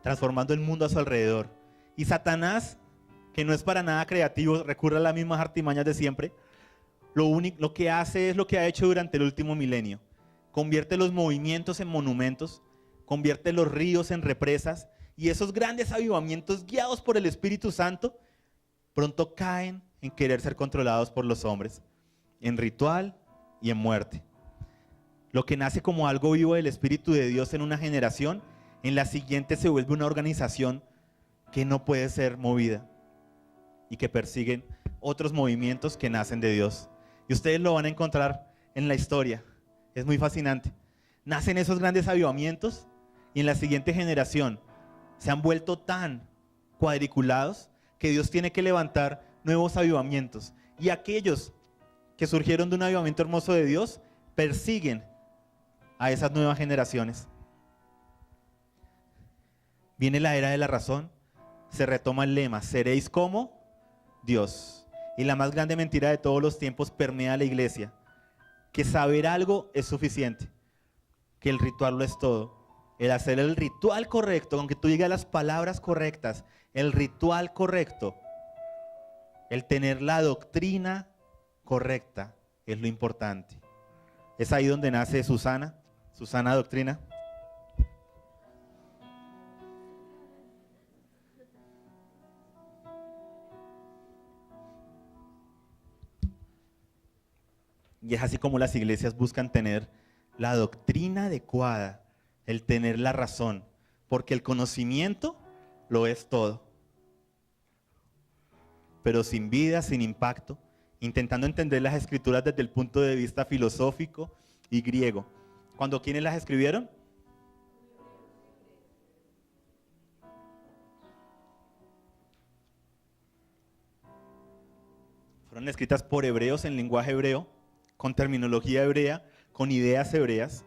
transformando el mundo a su alrededor. Y Satanás, que no es para nada creativo, recurre a las mismas artimañas de siempre. Lo que hace es lo que ha hecho durante el último milenio. Convierte los movimientos en monumentos, convierte los ríos en represas, y esos grandes avivamientos guiados por el Espíritu Santo pronto caen en querer ser controlados por los hombres, en ritual y en muerte. Lo que nace como algo vivo del Espíritu de Dios en una generación, en la siguiente se vuelve una organización que no puede ser movida y que persiguen otros movimientos que nacen de Dios. Y ustedes lo van a encontrar en la historia. Es muy fascinante. Nacen esos grandes avivamientos y en la siguiente generación se han vuelto tan cuadriculados que Dios tiene que levantar nuevos avivamientos. Y aquellos que surgieron de un avivamiento hermoso de Dios persiguen a esas nuevas generaciones. Viene la era de la razón, se retoma el lema, seréis como Dios. Y la más grande mentira de todos los tiempos permea a la iglesia, que saber algo es suficiente, que el ritual lo es todo. El hacer el ritual correcto, aunque tú digas las palabras correctas, el ritual correcto, el tener la doctrina correcta es lo importante. Es ahí donde nace su sana doctrina. Y es así como las iglesias buscan tener la doctrina adecuada, el tener la razón, porque el conocimiento lo es todo. Pero sin vida, sin impacto, intentando entender las escrituras desde el punto de vista filosófico y griego. ¿Cuándo quiénes las escribieron? Fueron escritas por hebreos en lenguaje hebreo, con terminología hebrea, con ideas hebreas.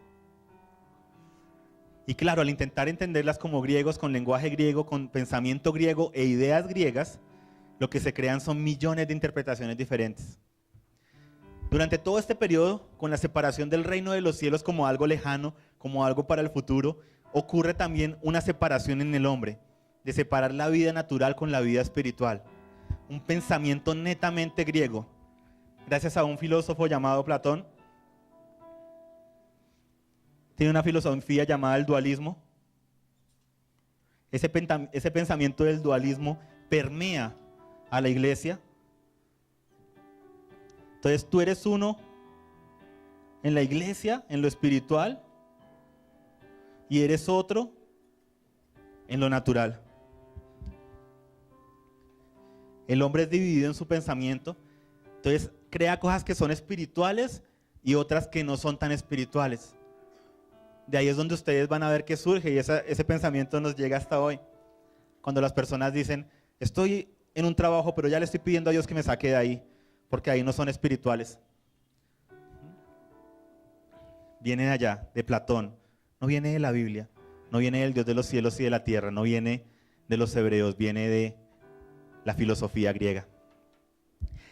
Y claro, al intentar entenderlas como griegos, con lenguaje griego, con pensamiento griego e ideas griegas, lo que se crean son millones de interpretaciones diferentes. Durante todo este periodo, con la separación del reino de los cielos como algo lejano, como algo para el futuro, ocurre también una separación en el hombre, de separar la vida natural con la vida espiritual. Un pensamiento netamente griego, gracias a un filósofo llamado Platón. Tiene una filosofía llamada el dualismo. Ese pensamiento del dualismo permea a la iglesia. Entonces tú eres uno en la iglesia, en lo espiritual, y eres otro en lo natural. El hombre es dividido en su pensamiento, entonces crea cosas que son espirituales y otras que no son tan espirituales. De ahí es donde ustedes van a ver que surge y ese pensamiento nos llega hasta hoy. Cuando las personas dicen, estoy en un trabajo, pero ya le estoy pidiendo a Dios que me saque de ahí, porque ahí no son espirituales. Viene de allá, de Platón, no viene de la Biblia, no viene del Dios de los cielos y de la tierra, no viene de los hebreos, viene de la filosofía griega.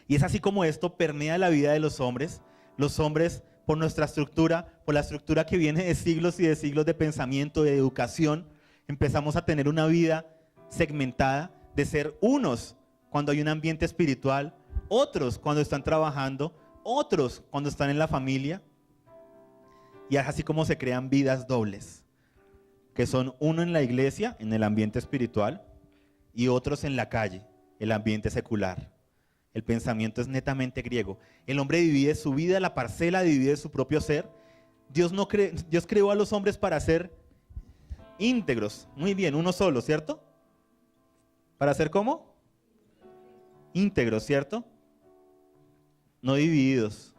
Y es así como esto permea la vida de los hombres por nuestra estructura, por la estructura que viene de siglos y de siglos de pensamiento, de educación, empezamos a tener una vida segmentada de ser unos cuando hay un ambiente espiritual, otros cuando están trabajando, otros cuando están en la familia. Y es así como se crean vidas dobles, que son uno en la iglesia, en el ambiente espiritual, y otros en la calle, el ambiente secular. El pensamiento es netamente griego. El hombre divide su vida, la parcela divide su propio ser. Dios creó a los hombres para ser íntegros. Muy bien, uno solo, ¿cierto? ¿Para ser cómo? Íntegros, ¿cierto? No divididos.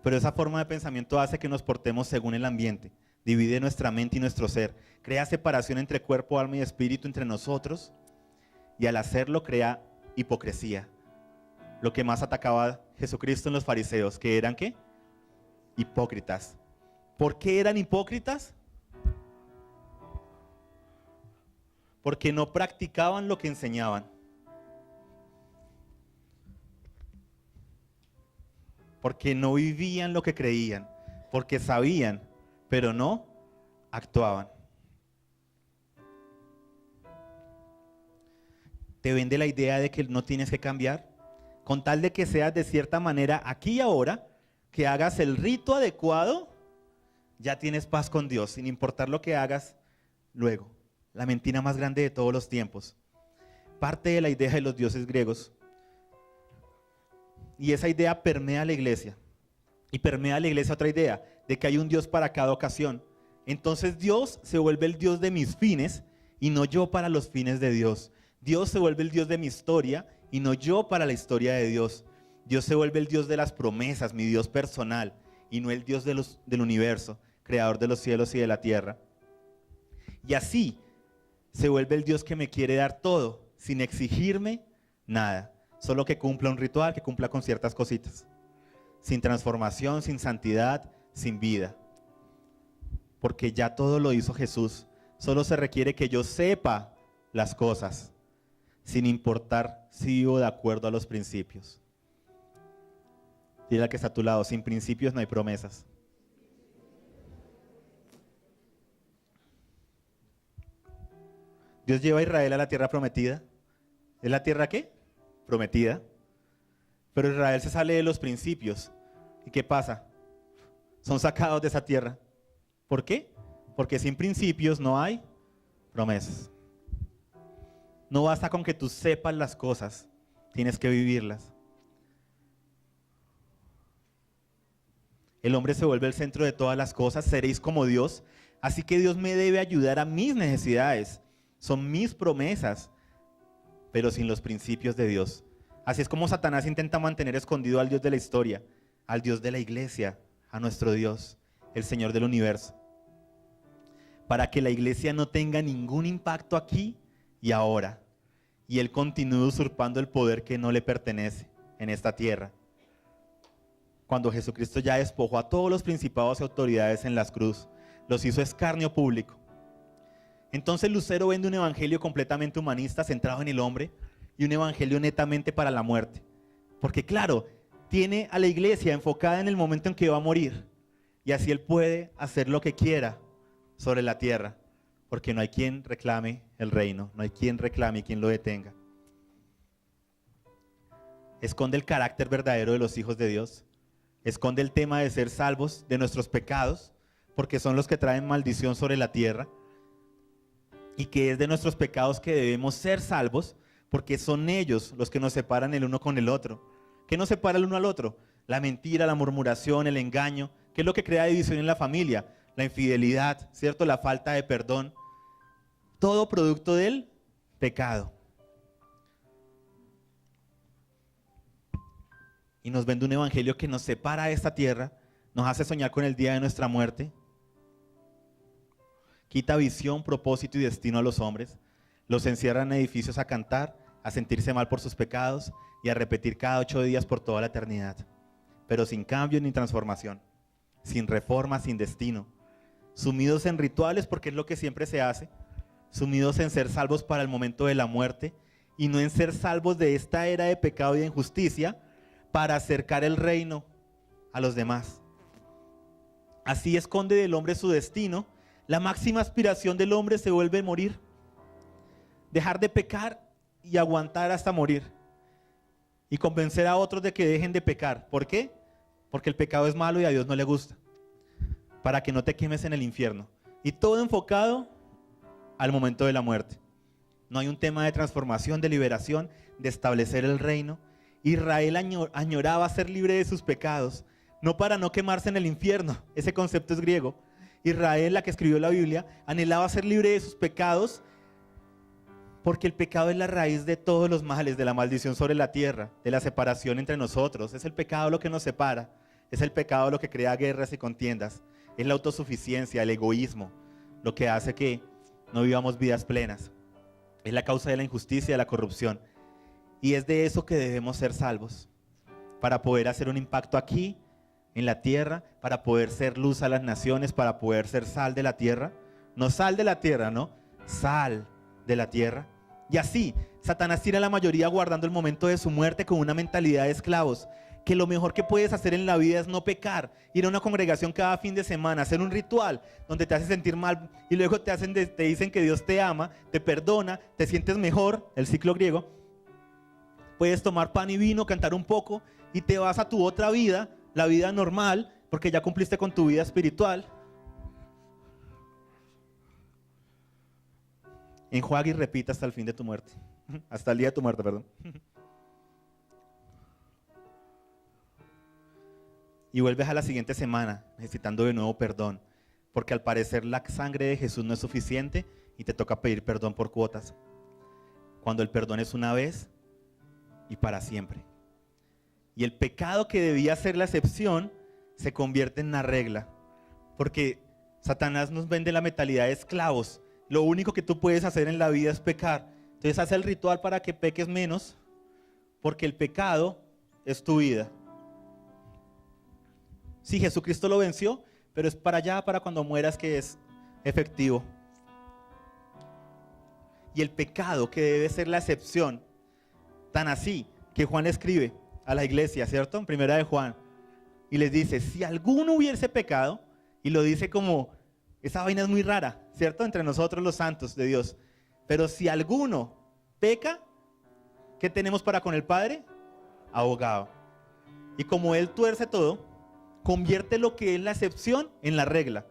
Pero esa forma de pensamiento hace que nos portemos según el ambiente. Divide nuestra mente y nuestro ser. Crea separación entre cuerpo, alma y espíritu entre nosotros. Y al hacerlo crea hipocresía. Lo que más atacaba Jesucristo en los fariseos, que eran ¿qué? Hipócritas. ¿Por qué eran hipócritas? Porque no practicaban lo que enseñaban. Porque no vivían lo que creían. Porque sabían, pero no actuaban. Te vende la idea de que no tienes que cambiar, con tal de que seas de cierta manera aquí y ahora, que hagas el rito adecuado, ya tienes paz con Dios, sin importar lo que hagas luego. la mentira más grande de todos los tiempos. Parte de la idea de los dioses griegos. Y esa idea permea la iglesia. Y permea la iglesia otra idea, de que hay un Dios para cada ocasión. Entonces Dios se vuelve el Dios de mis fines y no yo para los fines de Dios. Dios se vuelve el Dios de mi historia y no yo para la historia de Dios. Dios se vuelve el Dios de las promesas, mi Dios personal, y no el Dios del universo, creador de los cielos y de la tierra. Y así se vuelve el Dios que me quiere dar todo, sin exigirme nada. Solo que cumpla un ritual, que cumpla con ciertas cositas. Sin transformación, sin santidad, sin vida. Porque ya todo lo hizo Jesús. Solo se requiere que yo sepa las cosas, sin importar si vivo de acuerdo a los principios. Dile al que está a tu lado, sin principios no hay promesas. Dios lleva a Israel a la tierra prometida. ¿Es la tierra qué? Prometida. Pero Israel se sale de los principios. ¿Y qué pasa? Son sacados de esa tierra. ¿Por qué? Porque sin principios no hay promesas. No basta con que tú sepas las cosas, tienes que vivirlas. El hombre se vuelve el centro de todas las cosas, seréis como Dios. Así que Dios me debe ayudar a mis necesidades. Son mis promesas, pero sin los principios de Dios. Así es como Satanás intenta mantener escondido al Dios de la historia, al Dios de la iglesia, a nuestro Dios, el Señor del universo. Para que la iglesia no tenga ningún impacto aquí y ahora. Y Él continúe usurpando el poder que no le pertenece en esta tierra. Cuando Jesucristo ya despojó a todos los principados y autoridades en la cruz, los hizo escarnio público. Entonces Lucero vende un evangelio completamente humanista, centrado en el hombre, y un evangelio netamente para la muerte. Porque claro, tiene a la iglesia enfocada en el momento en que va a morir, y así Él puede hacer lo que quiera sobre la tierra, porque no hay quien reclame el reino, no hay quien reclame y quien lo detenga. Esconde el carácter verdadero de los hijos de Dios. Esconde el tema de ser salvos de nuestros pecados, porque son los que traen maldición sobre la tierra, y que es de nuestros pecados que debemos ser salvos, porque son ellos los que nos separan el uno con el otro. ¿Qué nos separa el uno al otro? La mentira, la murmuración, el engaño. ¿Qué es lo que crea división en la familia? La infidelidad, ¿cierto? La falta de perdón. Todo producto del pecado. Y nos vende un evangelio que nos separa de esta tierra, nos hace soñar con el día de nuestra muerte, quita visión, propósito y destino a los hombres, los encierra en edificios a cantar, a sentirse mal por sus pecados y a repetir cada 8 días por toda la eternidad, pero sin cambio ni transformación, sin reforma, sin destino, sumidos en rituales porque es lo que siempre se hace, sumidos en ser salvos para el momento de la muerte y no en ser salvos de esta era de pecado y de injusticia, para acercar el reino a los demás. Así esconde del hombre su destino. La máxima aspiración del hombre se vuelve morir. Dejar de pecar y aguantar hasta morir. Y convencer a otros de que dejen de pecar. ¿Por qué? Porque el pecado es malo y a Dios no le gusta. Para que no te quemes en el infierno. Y todo enfocado al momento de la muerte. No hay un tema de transformación, de liberación, de establecer el reino. Israel añoraba ser libre de sus pecados, no para no quemarse en el infierno, ese concepto es griego. Israel, la que escribió la Biblia, anhelaba ser libre de sus pecados, porque el pecado es la raíz de todos los males, de la maldición sobre la tierra, de la separación entre nosotros. Es el pecado lo que nos separa, es el pecado lo que crea guerras y contiendas, es la autosuficiencia, el egoísmo, lo que hace que no vivamos vidas plenas. Es la causa de la injusticia y de la corrupción. Y es de eso que debemos ser salvos, para poder hacer un impacto aquí, en la tierra, para poder ser luz a las naciones, para poder ser sal de la tierra. No sal de la tierra, ¿no? Sal de la tierra. Y así, Satanás tiene a la mayoría guardando el momento de su muerte con una mentalidad de esclavos, que lo mejor que puedes hacer en la vida es no pecar, ir a una congregación cada fin de semana, hacer un ritual donde te hace sentir mal y luego te dicen que Dios te ama, te perdona, te sientes mejor, el ciclo griego. Puedes tomar pan y vino, cantar un poco y te vas a tu otra vida, la vida normal, porque ya cumpliste con tu vida espiritual. Enjuaga y repita hasta el fin de tu muerte. Hasta el día de tu muerte, perdón. Y vuelves a la siguiente semana necesitando de nuevo perdón, porque al parecer la sangre de Jesús no es suficiente y te toca pedir perdón por cuotas, cuando el perdón es una vez y para siempre. Y el pecado que debía ser la excepción se convierte en la regla, porque Satanás nos vende la mentalidad de esclavos. Lo único que tú puedes hacer en la vida es pecar. Entonces haz el ritual para que peques menos, porque el pecado es tu vida. Sí, Jesucristo lo venció, pero es para allá, para cuando mueras, que es efectivo. Y el pecado que debe ser la excepción, tan así que Juan escribe a la iglesia, ¿cierto? En primera de Juan, y les dice, si alguno hubiese pecado, y lo dice como, esa vaina es muy rara, ¿cierto? Entre nosotros los santos de Dios. Pero si alguno peca, ¿qué tenemos para con el Padre? Abogado. Y como Él tuerce todo, convierte lo que es la excepción en la regla.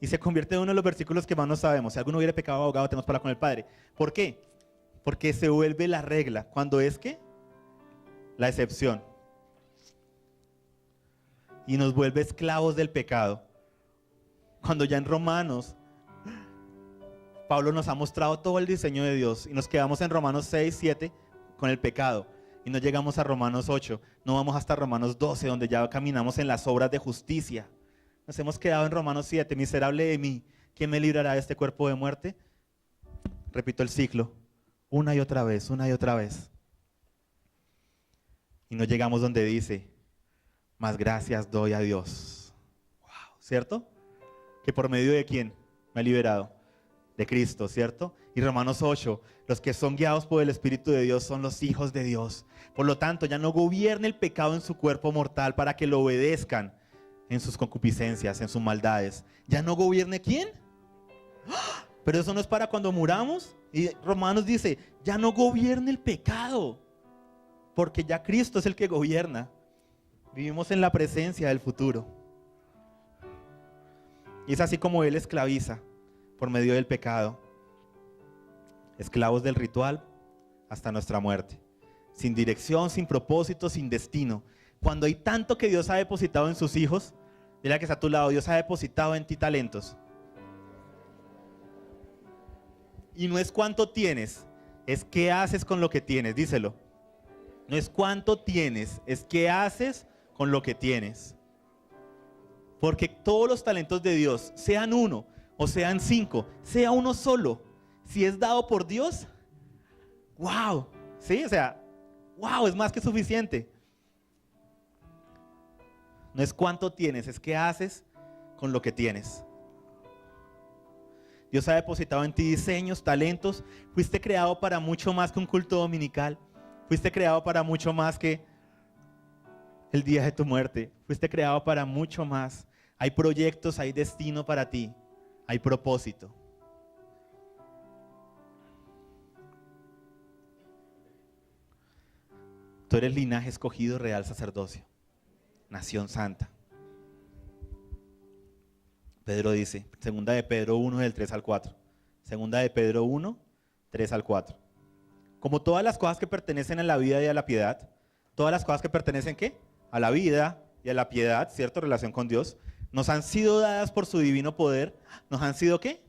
Y se convierte en uno de los versículos que más no sabemos. Si alguno hubiera pecado, abogado tenemos para con el Padre. ¿Por qué? Porque se vuelve la regla. ¿Cuándo es qué? La excepción. Y nos vuelve esclavos del pecado. Cuando ya en Romanos, Pablo nos ha mostrado todo el diseño de Dios. Y nos quedamos en Romanos 6, 7 con el pecado. Y no llegamos a Romanos 8, no vamos hasta Romanos 12, donde ya caminamos en las obras de justicia. Nos hemos quedado en Romanos 7, miserable de mí, ¿quién me librará de este cuerpo de muerte? Repito el ciclo, una y otra vez, una y otra vez. Y no llegamos donde dice, más gracias doy a Dios. Wow, ¿cierto? Que por medio de quién me ha liberado. De Cristo, ¿cierto? Y Romanos 8, los que son guiados por el Espíritu de Dios son los hijos de Dios. Por lo tanto, ya no gobierne el pecado en su cuerpo mortal para que lo obedezcan en sus concupiscencias, en sus maldades. ¿Ya no gobierne quién? ¡Ah! Pero eso no es para cuando muramos. Y Romanos dice, ya no gobierne el pecado, porque ya Cristo es el que gobierna. Vivimos en la presencia del futuro. Y es así como Él esclaviza por medio del pecado, esclavos del ritual hasta nuestra muerte, sin dirección, sin propósito, sin destino. Cuando hay tanto que Dios ha depositado en sus hijos, dile al que está a tu lado, Dios ha depositado en ti talentos. Y no es cuánto tienes, es qué haces con lo que tienes, díselo. No es cuánto tienes, es qué haces con lo que tienes. Porque todos los talentos de Dios, sean uno o sean 5, sea uno solo, si es dado por Dios, wow, ¿sí? O sea, wow, es más que suficiente. No es cuánto tienes, es qué haces con lo que tienes. Dios ha depositado en ti diseños, talentos. Fuiste creado para mucho más que un culto dominical. Fuiste creado para mucho más que el día de tu muerte. Fuiste creado para mucho más. Hay proyectos, hay destino para ti. Hay propósito. Tú eres linaje escogido, real sacerdocio, nación santa. Pedro dice, segunda de Pedro 1 del 3 al 4. Segunda de Pedro 1, 3 al 4. Como todas las cosas que pertenecen a la vida y a la piedad, todas las cosas que pertenecen ¿qué? A la vida y a la piedad, ¿cierto? Relación con Dios, nos han sido dadas por su divino poder. ¿Nos han sido qué?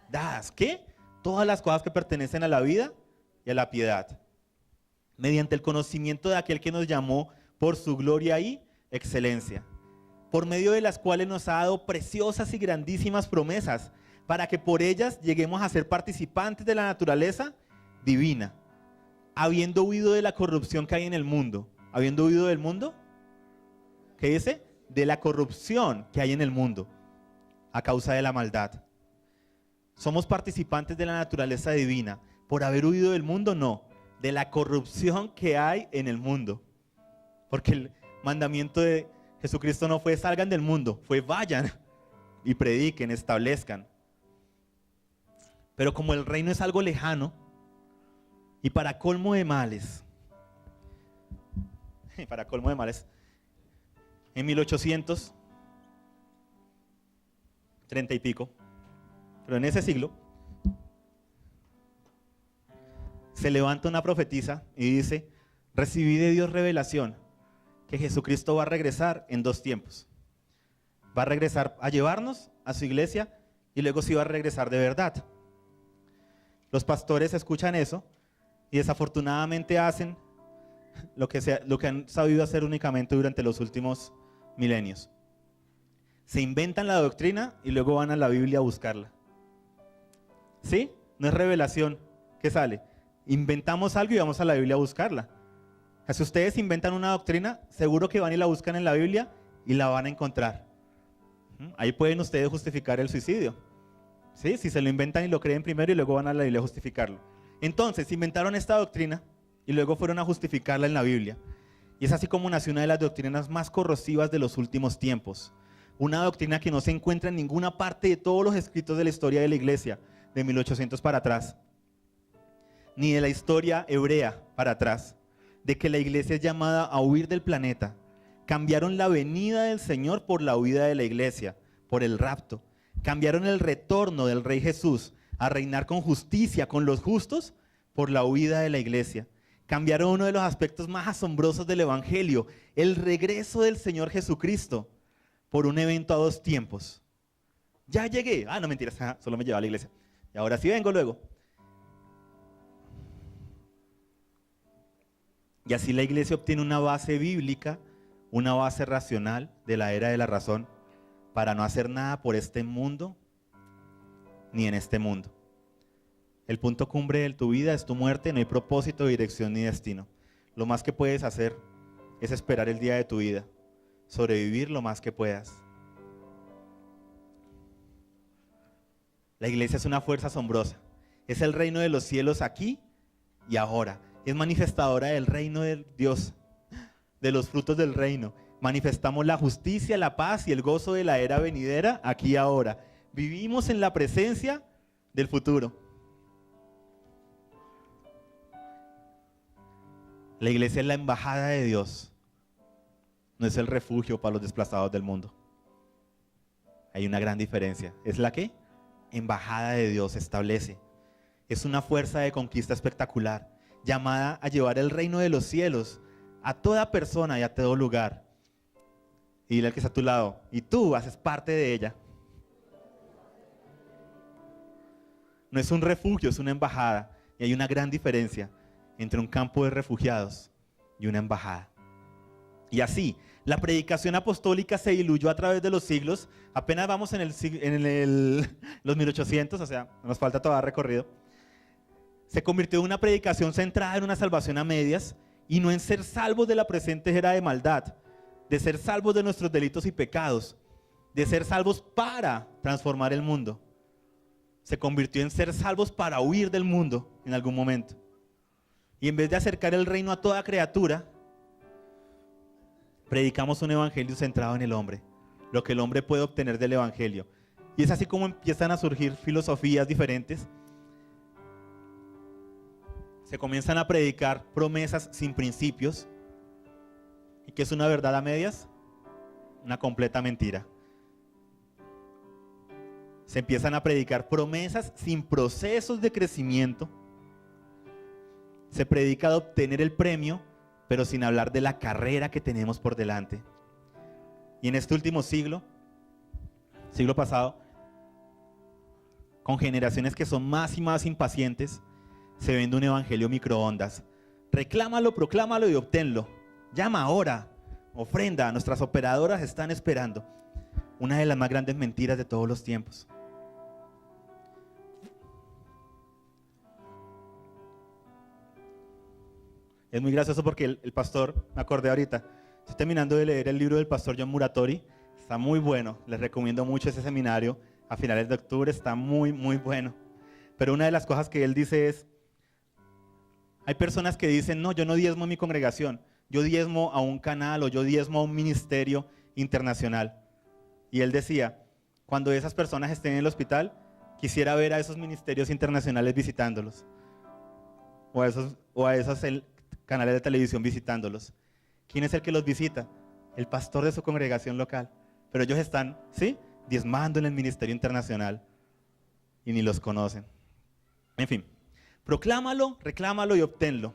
Dadas, ¿qué? Todas las cosas que pertenecen a la vida y a la piedad, mediante el conocimiento de aquel que nos llamó por su gloria y excelencia, por medio de las cuales nos ha dado preciosas y grandísimas promesas, para que por ellas lleguemos a ser participantes de la naturaleza divina, habiendo huido de la corrupción que hay en el mundo. ¿Habiendo huido del mundo? ¿Qué dice? De la corrupción que hay en el mundo, a causa de la maldad. Somos participantes de la naturaleza divina. ¿Por haber huido del mundo? No, de la corrupción que hay en el mundo. Porque el mandamiento de Jesucristo no fue salgan del mundo, fue vayan y prediquen, establezcan. Pero como el reino es algo lejano, y para colmo de males, en 1830 y pico, pero en ese siglo, se levanta una profetisa y dice, recibí de Dios revelación que Jesucristo va a regresar en 2 tiempos. Va a regresar a llevarnos a su iglesia y luego sí va a regresar de verdad. Los pastores escuchan eso y desafortunadamente hacen lo que han sabido hacer únicamente durante los últimos milenios. Se inventan la doctrina y luego van a la Biblia a buscarla. ¿Sí? No es revelación. ¿Qué sale? Inventamos algo y vamos a la Biblia a buscarla. Si ustedes inventan una doctrina, seguro que van y la buscan en la Biblia y la van a encontrar. Ahí pueden ustedes justificar el suicidio. ¿Sí? Si se lo inventan y lo creen primero y luego van a la Biblia a justificarlo. Entonces, inventaron esta doctrina y luego fueron a justificarla en la Biblia. Y es así como nació una de las doctrinas más corrosivas de los últimos tiempos. Una doctrina que no se encuentra en ninguna parte de todos los escritos de la historia de la iglesia, de 1800 para atrás, ni de la historia hebrea para atrás, de que la iglesia es llamada a huir del planeta. Cambiaron la venida del Señor por la huida de la iglesia, por el rapto. Cambiaron el retorno del Rey Jesús a reinar con justicia con los justos por la huida de la iglesia. Cambiaron uno de los aspectos más asombrosos del Evangelio, el regreso del Señor Jesucristo, por un evento a 2 tiempos. Ya llegué. No, mentiras, solo me llevaba a la iglesia. Y ahora sí vengo luego. Y así la iglesia obtiene una base bíblica, una base racional de la era de la razón, para no hacer nada por este mundo, ni en este mundo. El punto cumbre de tu vida es tu muerte, no hay propósito, dirección ni destino. Lo más que puedes hacer es esperar el día de tu vida, sobrevivir lo más que puedas. La iglesia es una fuerza asombrosa, es el reino de los cielos aquí y ahora. Es manifestadora del reino de Dios, de los frutos del reino. Manifestamos la justicia, la paz y el gozo de la era venidera aquí y ahora. Vivimos en la presencia del futuro. La iglesia es la embajada de Dios, no es el refugio para los desplazados del mundo. Hay una gran diferencia. ¿Es la qué? Embajada de Dios establece. Es una fuerza de conquista espectacular, llamada a llevar el reino de los cielos a toda persona y a todo lugar. Y dile al que está a tu lado, y tú haces parte de ella. No es un refugio, es una embajada. Y hay una gran diferencia entre un campo de refugiados y una embajada. Y así, la predicación apostólica se diluyó a través de los siglos. Apenas vamos en los 1800, o sea, nos falta todavía recorrido. Se convirtió en una predicación centrada en una salvación a medias y no en ser salvos de la presente era de maldad, de ser salvos de nuestros delitos y pecados, de ser salvos para transformar el mundo. Se convirtió en ser salvos para huir del mundo en algún momento. Y en vez de acercar el reino a toda criatura, predicamos un evangelio centrado en el hombre, lo que el hombre puede obtener del evangelio. Y es así como empiezan a surgir filosofías diferentes. Se comienzan a predicar promesas sin principios. ¿Y qué es una verdad a medias? Una completa mentira. Se empiezan a predicar promesas sin procesos de crecimiento. Se predica de obtener el premio, pero sin hablar de la carrera que tenemos por delante. Y en este último siglo pasado, con generaciones que son más y más impacientes, se vende un evangelio microondas. Reclámalo, proclámalo y obténlo. Llama ahora, ofrenda, nuestras operadoras están esperando. Una de las más grandes mentiras de todos los tiempos. Es muy gracioso porque el pastor, me acordé ahorita, estoy terminando de leer el libro del pastor John Muratori, está muy bueno, les recomiendo mucho ese seminario, a finales de octubre está muy, muy bueno. Pero una de las cosas que él dice es, hay personas que dicen, no, yo no diezmo a mi congregación, yo diezmo a un canal o yo diezmo a un ministerio internacional. Y él decía, cuando esas personas estén en el hospital, quisiera ver a esos ministerios internacionales visitándolos, o a esos canales de televisión visitándolos. ¿Quién es el que los visita? El pastor de su congregación local. Pero ellos están, ¿sí?, diezmando en el ministerio internacional y ni los conocen. En fin, Proclámalo, reclámalo y obténlo.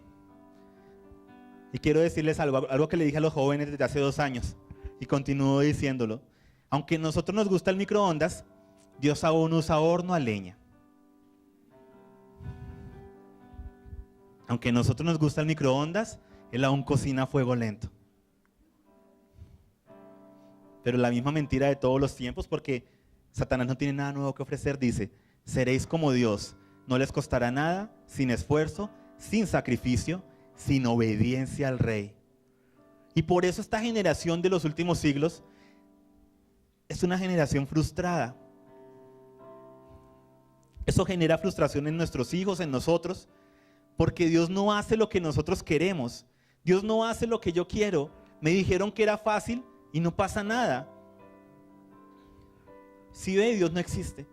Y quiero decirles algo que le dije a los jóvenes desde hace 2 años y continúo diciéndolo. Aunque a nosotros nos gusta el microondas, Dios aún usa horno a leña. Aunque a nosotros nos gusta el microondas, Él aún cocina a fuego lento. Pero la misma mentira de todos los tiempos, porque Satanás no tiene nada nuevo que ofrecer, dice: seréis como Dios, no les costará nada, sin esfuerzo, sin sacrificio, sin obediencia al Rey. Y por eso esta generación de los últimos siglos es una generación frustrada. Eso genera frustración en nuestros hijos, en nosotros, porque Dios no hace lo que nosotros queremos. Dios no hace lo que yo quiero. Me dijeron que era fácil y no pasa nada. Si ve, Dios no existe.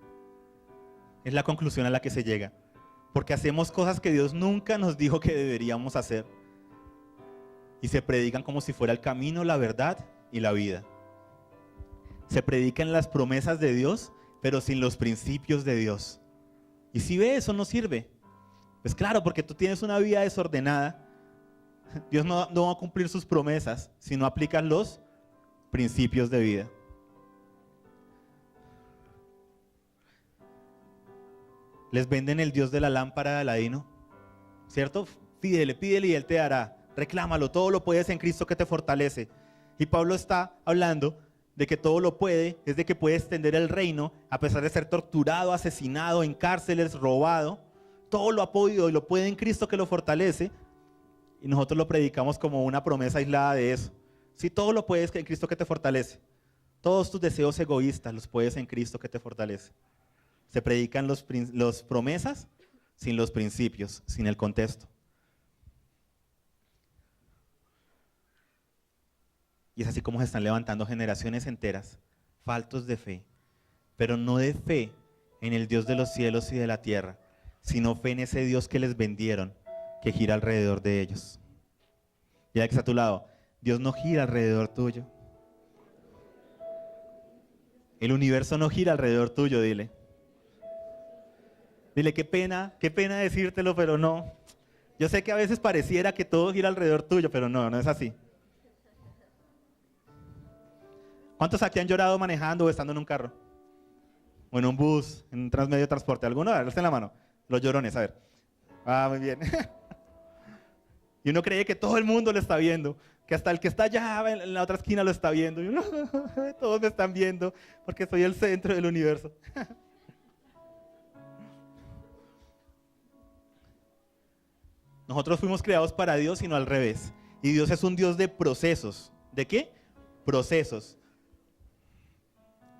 Es la conclusión a la que se llega. Porque hacemos cosas que Dios nunca nos dijo que deberíamos hacer. Y se predican como si fuera el camino, la verdad y la vida. Se predican las promesas de Dios, pero sin los principios de Dios. Y si ve, eso no sirve. Pues claro, porque tú tienes una vida desordenada. Dios no va a cumplir sus promesas si no aplicas los principios de vida. Les venden el Dios de la lámpara de Aladino, ¿cierto? Pídele y Él te dará. Reclámalo, todo lo puedes en Cristo que te fortalece. Y Pablo está hablando de que todo lo puede, es de que puede extender el reino a pesar de ser torturado, asesinado, en cárceles, robado. Todo lo ha podido y lo puede en Cristo que lo fortalece. Y nosotros lo predicamos como una promesa aislada de eso. Si todo lo puedes en Cristo que te fortalece. Todos tus deseos egoístas los puedes en Cristo que te fortalece. Se predican los promesas sin los principios, sin el contexto. Y es así como se están levantando generaciones enteras, faltos de fe, pero no de fe en el Dios de los cielos y de la tierra, sino fe en ese Dios que les vendieron, que gira alrededor de ellos. Ya que está a tu lado, Dios no gira alrededor tuyo. El universo no gira alrededor tuyo, dile. Dile, qué pena decírtelo, pero no. Yo sé que a veces pareciera que todo gira alrededor tuyo, pero no es así. ¿Cuántos aquí han llorado manejando o estando en un carro? O en un bus, en un transmedio de transporte. ¿Alguno? A ver, alcen la mano. Los llorones, a ver. Ah, muy bien. Y uno cree que todo el mundo lo está viendo, que hasta el que está allá en la otra esquina lo está viendo. Y uno, todos me están viendo porque soy el centro del universo. Nosotros fuimos creados para Dios y no al revés. Y Dios es un Dios de procesos. ¿De qué? Procesos.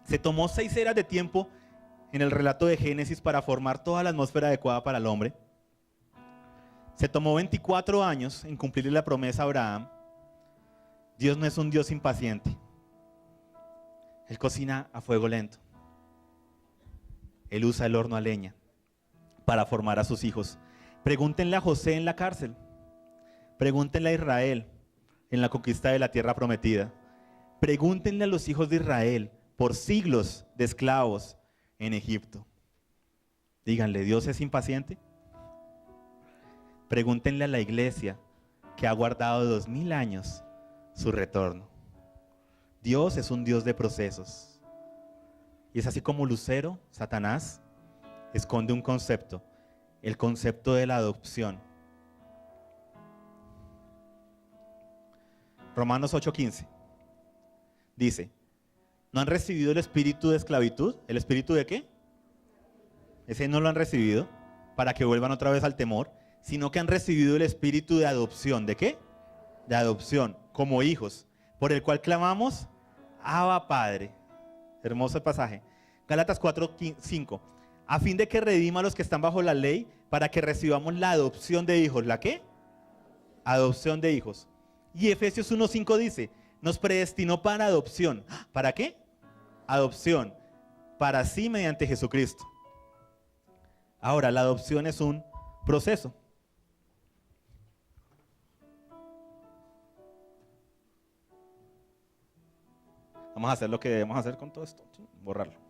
Se tomó 6 eras de tiempo en el relato de Génesis para formar toda la atmósfera adecuada para el hombre. Se tomó 24 años en cumplirle la promesa a Abraham. Dios no es un Dios impaciente. Él cocina a fuego lento. Él usa el horno a leña para formar a sus hijos. Pregúntenle a José en la cárcel. Pregúntenle a Israel en la conquista de la tierra prometida. Pregúntenle a los hijos de Israel por siglos de esclavos en Egipto. Díganle, ¿Dios es impaciente? Pregúntenle a la iglesia que ha guardado 2000 años su retorno. Dios es un Dios de procesos. Y es así como Lucero, Satanás, esconde un concepto, el concepto de la adopción. Romanos 8:15 dice, ¿no han recibido el espíritu de esclavitud? ¿El espíritu de qué? Ese no lo han recibido para que vuelvan otra vez al temor, sino que han recibido el espíritu de adopción. ¿De qué? De adopción, como hijos, por el cual clamamos, Abba Padre. Hermoso el pasaje. Gálatas 4:5. A fin de que redima a los que están bajo la ley, para que recibamos la adopción de hijos. ¿La qué? Adopción de hijos. Y Efesios 1:5 dice, nos predestinó para adopción. ¿Para qué? Adopción. Para sí mediante Jesucristo. Ahora, la adopción es un proceso. Vamos a hacer lo que debemos hacer con todo esto. Borrarlo.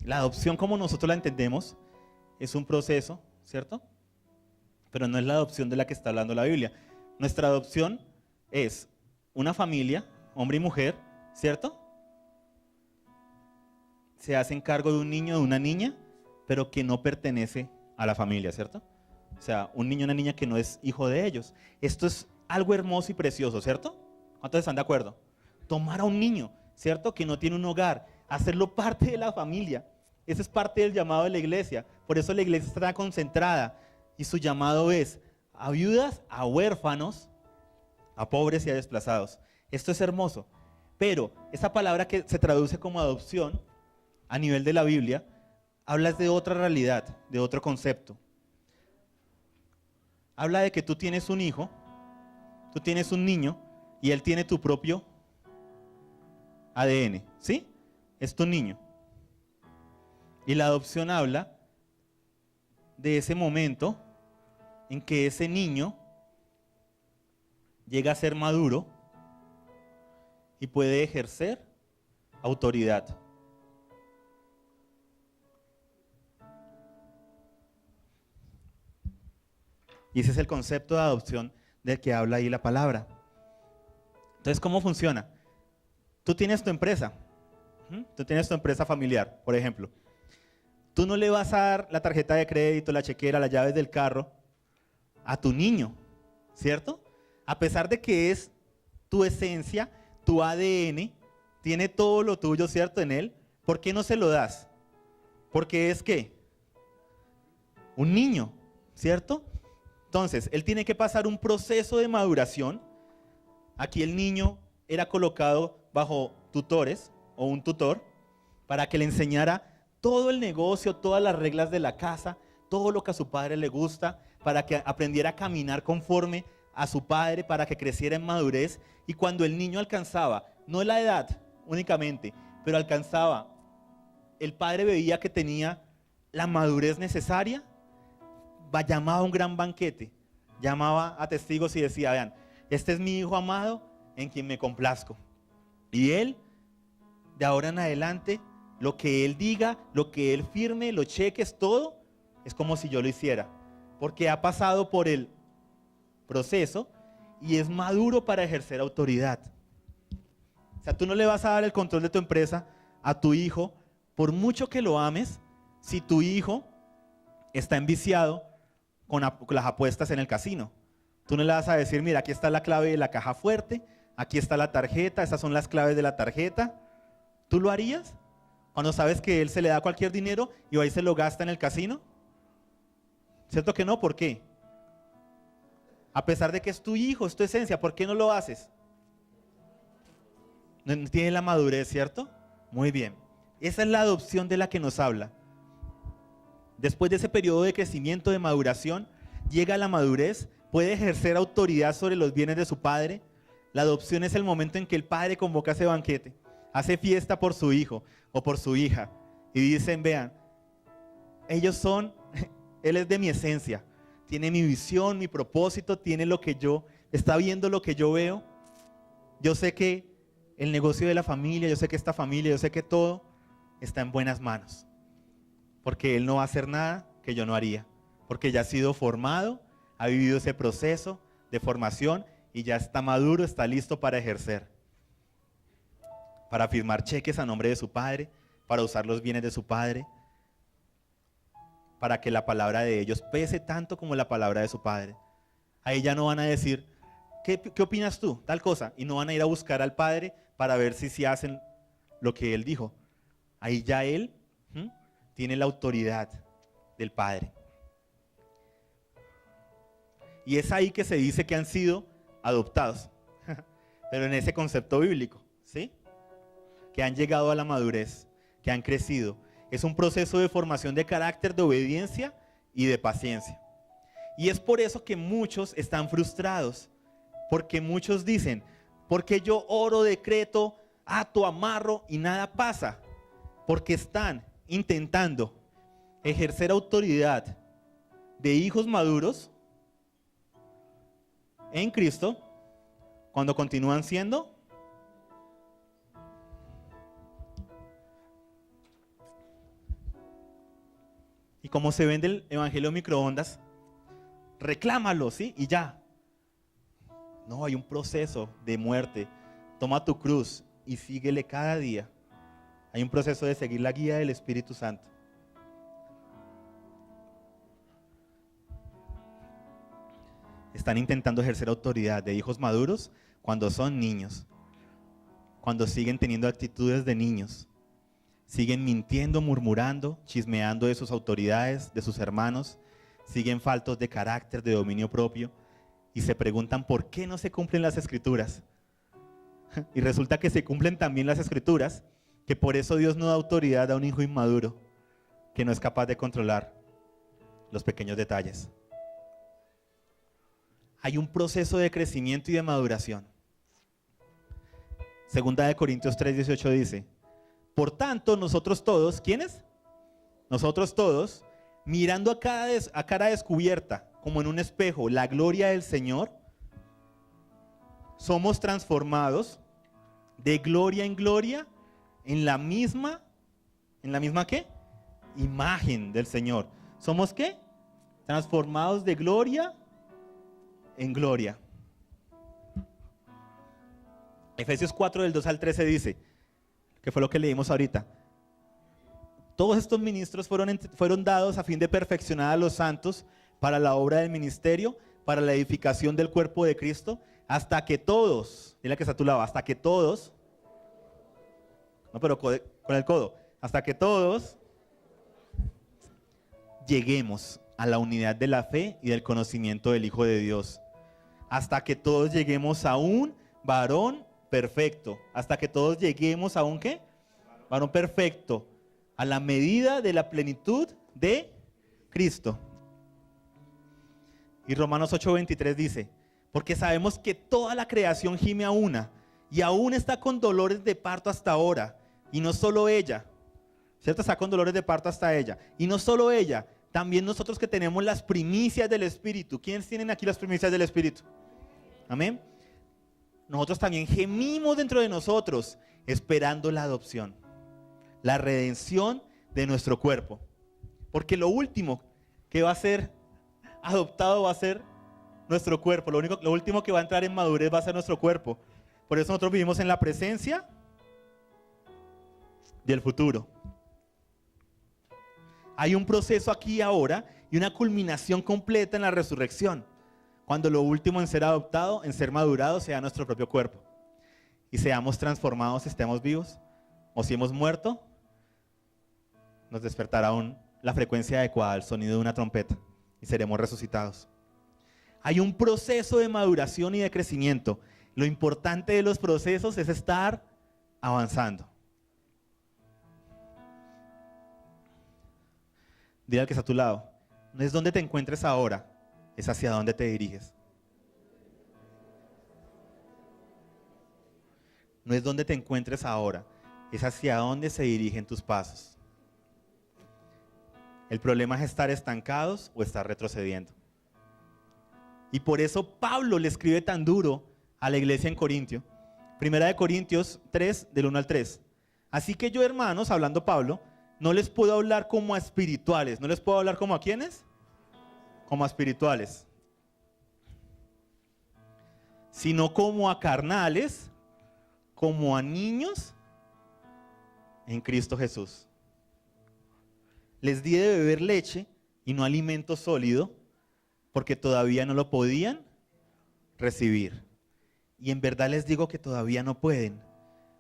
La adopción, como nosotros la entendemos, es un proceso, ¿cierto? Pero no es la adopción de la que está hablando la Biblia. Nuestra adopción es una familia, hombre y mujer, ¿cierto? Se hacen cargo de un niño o de una niña, pero que no pertenece a la familia, ¿cierto? O sea, un niño o una niña que no es hijo de ellos. Esto es algo hermoso y precioso, ¿cierto? ¿Cuántos están de acuerdo? Tomar a un niño, ¿cierto? Que no tiene un hogar, hacerlo parte de la familia. Ese es parte del llamado de la iglesia. Por eso la iglesia está concentrada y su llamado es a viudas, a huérfanos, a pobres y a desplazados. Esto es hermoso. Pero esa palabra que se traduce como adopción a nivel de la Biblia, habla de otra realidad, de otro concepto. Habla de que tú tienes un hijo, tú tienes un niño y él tiene tu propio ADN, ¿sí? Es tu niño. Y la adopción habla de ese momento en que ese niño llega a ser maduro y puede ejercer autoridad. Y ese es el concepto de adopción del que habla ahí la palabra. Entonces, ¿cómo funciona? Tú tienes tu empresa, tú tienes tu empresa familiar, por ejemplo. Tú no le vas a dar la tarjeta de crédito, la chequera, las llaves del carro a tu niño, ¿cierto? A pesar de que es tu esencia, tu ADN, tiene todo lo tuyo, ¿cierto? En él, ¿por qué no se lo das? Porque es ¿qué? Un niño, ¿cierto? Entonces, él tiene que pasar un proceso de maduración. Aquí el niño era colocado bajo tutores o un tutor para que le enseñara todo el negocio, todas las reglas de la casa, todo lo que a su padre le gusta, para que aprendiera a caminar conforme a su padre, para que creciera en madurez. Y cuando el niño alcanzaba, no la edad únicamente, pero alcanzaba, el padre veía que tenía la madurez necesaria, llamaba a un gran banquete, llamaba a testigos y decía, vean, este es mi hijo amado en quien me complazco. Y él, de ahora en adelante, lo que él diga, lo que él firme, los cheques, todo, es como si yo lo hiciera. Porque ha pasado por el proceso y es maduro para ejercer autoridad. O sea, tú no le vas a dar el control de tu empresa a tu hijo, por mucho que lo ames, si tu hijo está enviciado con las apuestas en el casino. Tú no le vas a decir, mira, aquí está la clave de la caja fuerte, aquí está la tarjeta, esas son las claves de la tarjeta. ¿Tú lo harías? Cuando sabes que él se le da cualquier dinero y ahí se lo gasta en el casino. ¿Cierto que no? ¿Por qué? A pesar de que es tu hijo, es tu esencia, ¿por qué no lo haces? No tiene la madurez, ¿cierto? Muy bien. Esa es la adopción de la que nos habla. Después de ese periodo de crecimiento, de maduración, llega a la madurez, puede ejercer autoridad sobre los bienes de su padre. La adopción es el momento en que el padre convoca ese banquete, hace fiesta por su hijo o por su hija y dicen, vean, ellos son, él es de mi esencia, tiene mi visión, mi propósito, tiene lo que yo, está viendo lo que yo veo. Yo sé que el negocio de la familia, yo sé que esta familia, yo sé que todo está en buenas manos. Porque él no va a hacer nada que yo no haría. Porque ya ha sido formado, ha vivido ese proceso de formación y ya está maduro, está listo para ejercer. Para firmar cheques a nombre de su padre, para usar los bienes de su padre, para que la palabra de ellos pese tanto como la palabra de su padre. Ahí ya no van a decir, ¿qué opinas tú? Tal cosa. Y no van a ir a buscar al padre para ver si hacen lo que él dijo. Ahí ya él tiene la autoridad del Padre. Y es ahí que se dice que han sido adoptados, pero en ese concepto bíblico, ¿sí? Que han llegado a la madurez, que han crecido. Es un proceso de formación de carácter, de obediencia y de paciencia. Y es por eso que muchos están frustrados, porque muchos dicen, porque yo oro, decreto, ato, amarro y nada pasa, porque están intentando ejercer autoridad de hijos maduros en Cristo cuando continúan siendo Y como se vende el evangelio en microondas, reclámalo, ¿sí? Y ya. No, hay un proceso de muerte. Toma tu cruz y síguele cada día. Hay un proceso de seguir la guía del Espíritu Santo. Están intentando ejercer autoridad de hijos maduros cuando son niños. Cuando siguen teniendo actitudes de niños. Siguen mintiendo, murmurando, chismeando de sus autoridades, de sus hermanos. Siguen faltos de carácter, de dominio propio. Y se preguntan por qué no se cumplen las Escrituras. Y resulta que se cumplen también las Escrituras, que por eso Dios no da autoridad a un hijo inmaduro, que no es capaz de controlar los pequeños detalles. Hay un proceso de crecimiento y de maduración. Segunda de Corintios 3:18 dice: por tanto, nosotros todos, ¿quiénes? Nosotros todos, mirando a cara descubierta, como en un espejo, la gloria del Señor, somos transformados de gloria en gloria en la misma ¿qué? Imagen del Señor. ¿Somos qué? Transformados de gloria en gloria. Efesios 4 del 2 al 13 dice, que fue lo que leímos ahorita: todos estos ministros fueron dados a fin de perfeccionar a los santos para la obra del ministerio, para la edificación del cuerpo de Cristo, hasta que todos, dile que está a tu lado, hasta que todos, no, pero con el codo, hasta que todos lleguemos a la unidad de la fe y del conocimiento del Hijo de Dios, hasta que todos lleguemos a un varón perfecto, hasta que todos lleguemos a un ¿qué? Varón perfecto, a la medida de la plenitud de Cristo. Y Romanos 8:23 dice: porque sabemos que toda la creación gime a una, y aún está con dolores de parto hasta ahora, y no solo ella, ¿cierto? Está con dolores de parto hasta ella, y no solo ella, también nosotros que tenemos las primicias del Espíritu. ¿Quiénes tienen aquí las primicias del Espíritu? Amén. Nosotros también gemimos dentro de nosotros, esperando la adopción, la redención de nuestro cuerpo. Porque lo último que va a ser adoptado va a ser nuestro cuerpo. Lo último que va a entrar en madurez va a ser nuestro cuerpo. Por eso nosotros vivimos en la presencia del futuro. Hay un proceso aquí y ahora y una culminación completa en la resurrección, cuando lo último en ser adoptado, en ser madurado, sea nuestro propio cuerpo y seamos transformados, estemos vivos, o si hemos muerto, nos despertará la frecuencia adecuada, el sonido de una trompeta, y seremos resucitados. Hay un proceso de maduración y de crecimiento. Lo importante de los procesos es estar avanzando. Dile al que está a tu lado: no es donde te encuentres ahora, es hacia dónde te diriges. No es donde te encuentres ahora, es hacia dónde se dirigen tus pasos. El problema es estar estancados o estar retrocediendo. Y por eso Pablo le escribe tan duro a la iglesia en Corintio. Primera de Corintios 3, del 1 al 3. Así que yo, hermanos, hablando Pablo, no les puedo hablar como a espirituales. ¿No les puedo hablar como a quiénes? Como a espirituales. Sino como a carnales, como a niños en Cristo Jesús. Les di de beber leche y no alimento sólido, porque todavía no lo podían recibir. Y en verdad les digo que todavía no pueden,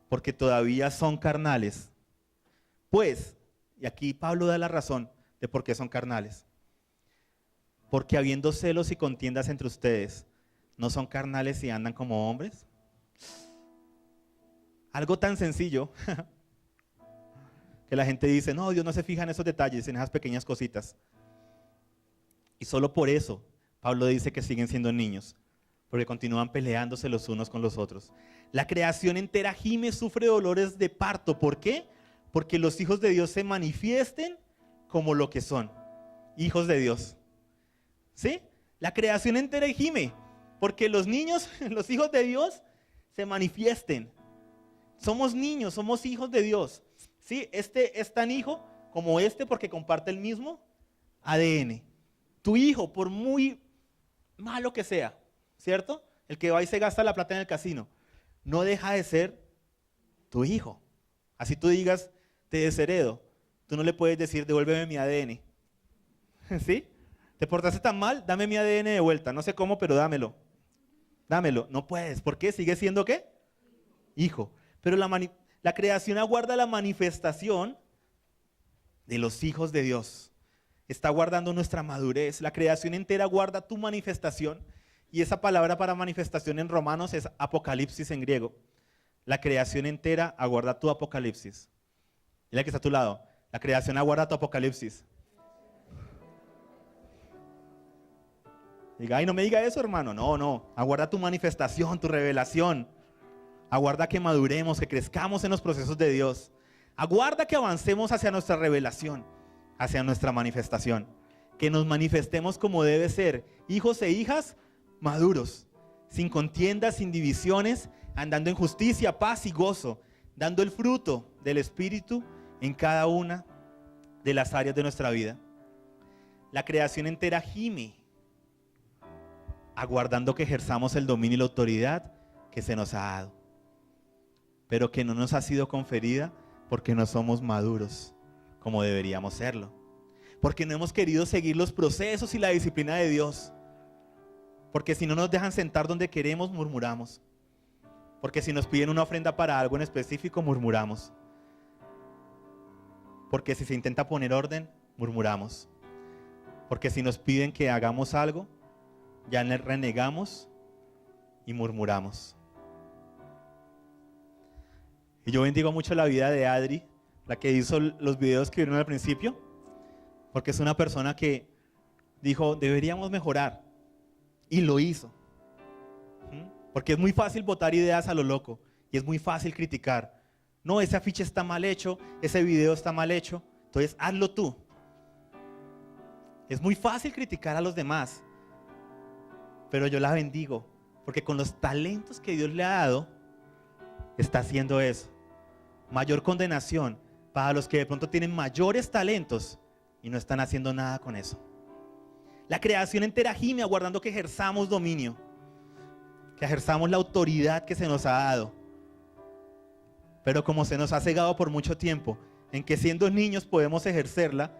porque todavía son carnales. Pues, y aquí Pablo da la razón de por qué son carnales. Porque habiendo celos y contiendas entre ustedes, ¿no son carnales y andan como hombres? Algo tan sencillo que la gente dice: no, Dios no se fija en esos detalles, en esas pequeñas cositas. Y solo por eso Pablo dice que siguen siendo niños, porque continúan peleándose los unos con los otros. La creación entera gime, sufre dolores de parto. ¿Por qué? Porque los hijos de Dios se manifiesten como lo que son, hijos de Dios. ¿Sí? La creación entera gime, porque los niños, los hijos de Dios, se manifiesten. Somos niños, somos hijos de Dios. ¿Sí? Este es tan hijo como este porque comparte el mismo ADN. Tu hijo, por muy malo que sea, ¿cierto? El que va y se gasta la plata en el casino, no deja de ser tu hijo. Así tú digas, te desheredo, tú no le puedes decir, devuélveme mi ADN. ¿Sí? ¿Te portaste tan mal? Dame mi ADN de vuelta. No sé cómo, pero dámelo. Dámelo. No puedes. ¿Por qué? ¿Sigue siendo qué? Hijo. Pero la creación aguarda la manifestación de los hijos de Dios. Está guardando nuestra madurez. La creación entera guarda tu manifestación. Y esa palabra para manifestación en Romanos es apocalipsis en griego. La creación entera aguarda tu apocalipsis. Dile que está a tu lado. La creación aguarda tu apocalipsis. Diga, ay, no me diga eso, hermano. No, no. Aguarda tu manifestación, tu revelación. Aguarda que maduremos, que crezcamos en los procesos de Dios. Aguarda que avancemos hacia nuestra revelación, hacia nuestra manifestación. Que nos manifestemos como debe ser, hijos e hijas maduros, sin contiendas, sin divisiones, andando en justicia, paz y gozo, dando el fruto del Espíritu en cada una de las áreas de nuestra vida. La creación entera gime, aguardando que ejerzamos el dominio y la autoridad que se nos ha dado, pero que no nos ha sido conferida porque no somos maduros como deberíamos serlo, porque no hemos querido seguir los procesos y la disciplina de Dios, porque si no nos dejan sentar donde queremos, murmuramos, porque si nos piden una ofrenda para algo en específico, murmuramos, porque si se intenta poner orden, murmuramos, porque si nos piden que hagamos algo, ya renegamos y murmuramos. Y yo bendigo mucho la vida de Adri, la que hizo los videos que vieron al principio, porque es una persona que dijo, deberíamos mejorar, y lo hizo. Porque es muy fácil botar ideas a lo loco, y es muy fácil criticar. No, ese afiche está mal hecho, ese video está mal hecho, entonces hazlo tú. Es muy fácil criticar a los demás, pero yo la bendigo, porque con los talentos que Dios le ha dado, está haciendo eso. Mayor condenación para los que de pronto tienen mayores talentos y no están haciendo nada con eso. La creación entera gime aguardando que ejerzamos dominio, que ejerzamos la autoridad que se nos ha dado. Pero como se nos ha cegado por mucho tiempo, en que siendo niños podemos ejercerla,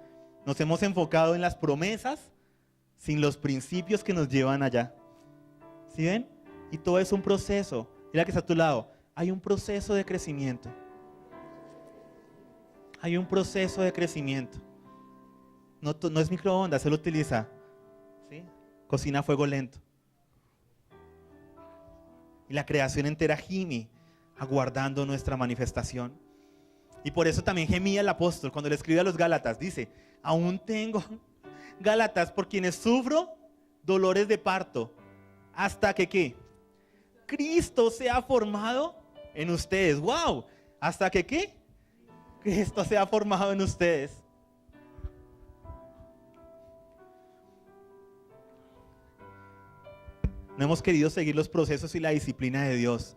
nos hemos enfocado en las promesas sin los principios que nos llevan allá. ¿Sí ven? Y todo es un proceso. Mira que está a tu lado. Hay un proceso de crecimiento. Hay un proceso de crecimiento. No es microondas, se lo utiliza. ¿Sí? Cocina a fuego lento. Y la creación entera gime, aguardando nuestra manifestación. Y por eso también gemía el apóstol cuando le escribe a los Gálatas. Dice, aún tengo, Gálatas, por quienes sufro dolores de parto. Hasta que ¿qué? Cristo sea formado en ustedes. ¡Wow! ¿Hasta que qué? Cristo sea formado en ustedes. No hemos querido seguir los procesos y la disciplina de Dios.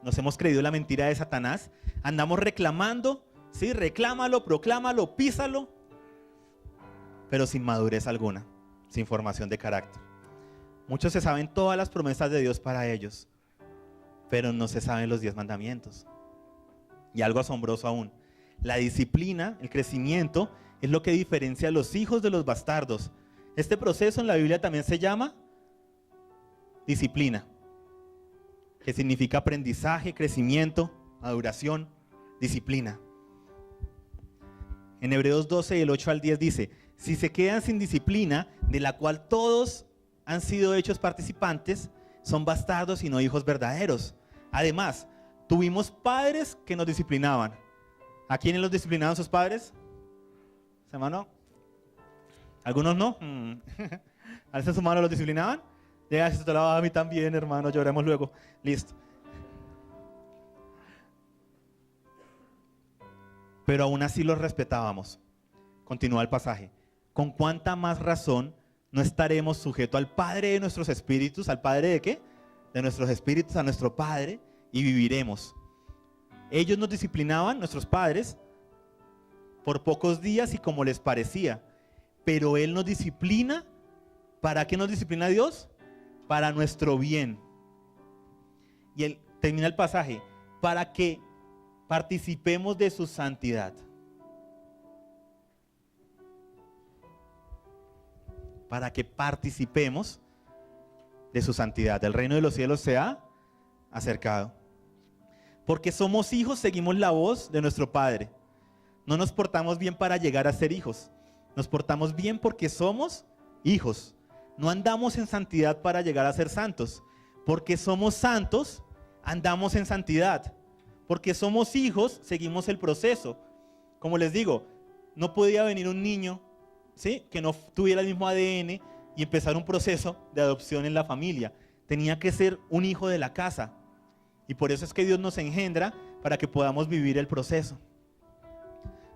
Nos hemos creído la mentira de Satanás. Andamos reclamando, sí, reclámalo, proclámalo, písalo, pero sin madurez alguna, sin formación de carácter. Muchos se saben todas las promesas de Dios para ellos, pero no se saben los 10 mandamientos. Y algo asombroso aún, la disciplina, el crecimiento, es lo que diferencia a los hijos de los bastardos. Este proceso en la Biblia también se llama disciplina, que significa aprendizaje, crecimiento, maduración, disciplina. En Hebreos 12, del 8 al 10 dice, si se quedan sin disciplina, de la cual todos han sido hechos participantes, son bastardos y no hijos verdaderos. Además, tuvimos padres que nos disciplinaban. ¿A quiénes los disciplinaban sus padres? ¿Hermano? ¿Algunos no? ¿A veces sus manos los disciplinaban? Llega, si te la a mí también, hermano, lloremos luego. Listo. Pero aún así los respetábamos. Continúa el pasaje. ¿Con cuánta más razón no estaremos sujetos al Padre de nuestros espíritus? ¿Al Padre de qué? De nuestros espíritus, a nuestro Padre, y viviremos. Ellos nos disciplinaban, nuestros padres, por pocos días y como les parecía. Pero Él nos disciplina. ¿Para qué nos disciplina Dios? Para nuestro bien. Y Él termina el pasaje, para que participemos de su santidad. Para que participemos de su santidad. El reino de los cielos se ha acercado. Porque somos hijos, seguimos la voz de nuestro Padre. No nos portamos bien para llegar a ser hijos. Nos portamos bien porque somos hijos. No andamos en santidad para llegar a ser santos. Porque somos santos, andamos en santidad. Porque somos hijos, seguimos el proceso. Como les digo, no podía venir un niño, ¿sí?, que no tuviera el mismo ADN y empezar un proceso de adopción en la familia. Tenía que ser un hijo de la casa. Y por eso es que Dios nos engendra para que podamos vivir el proceso.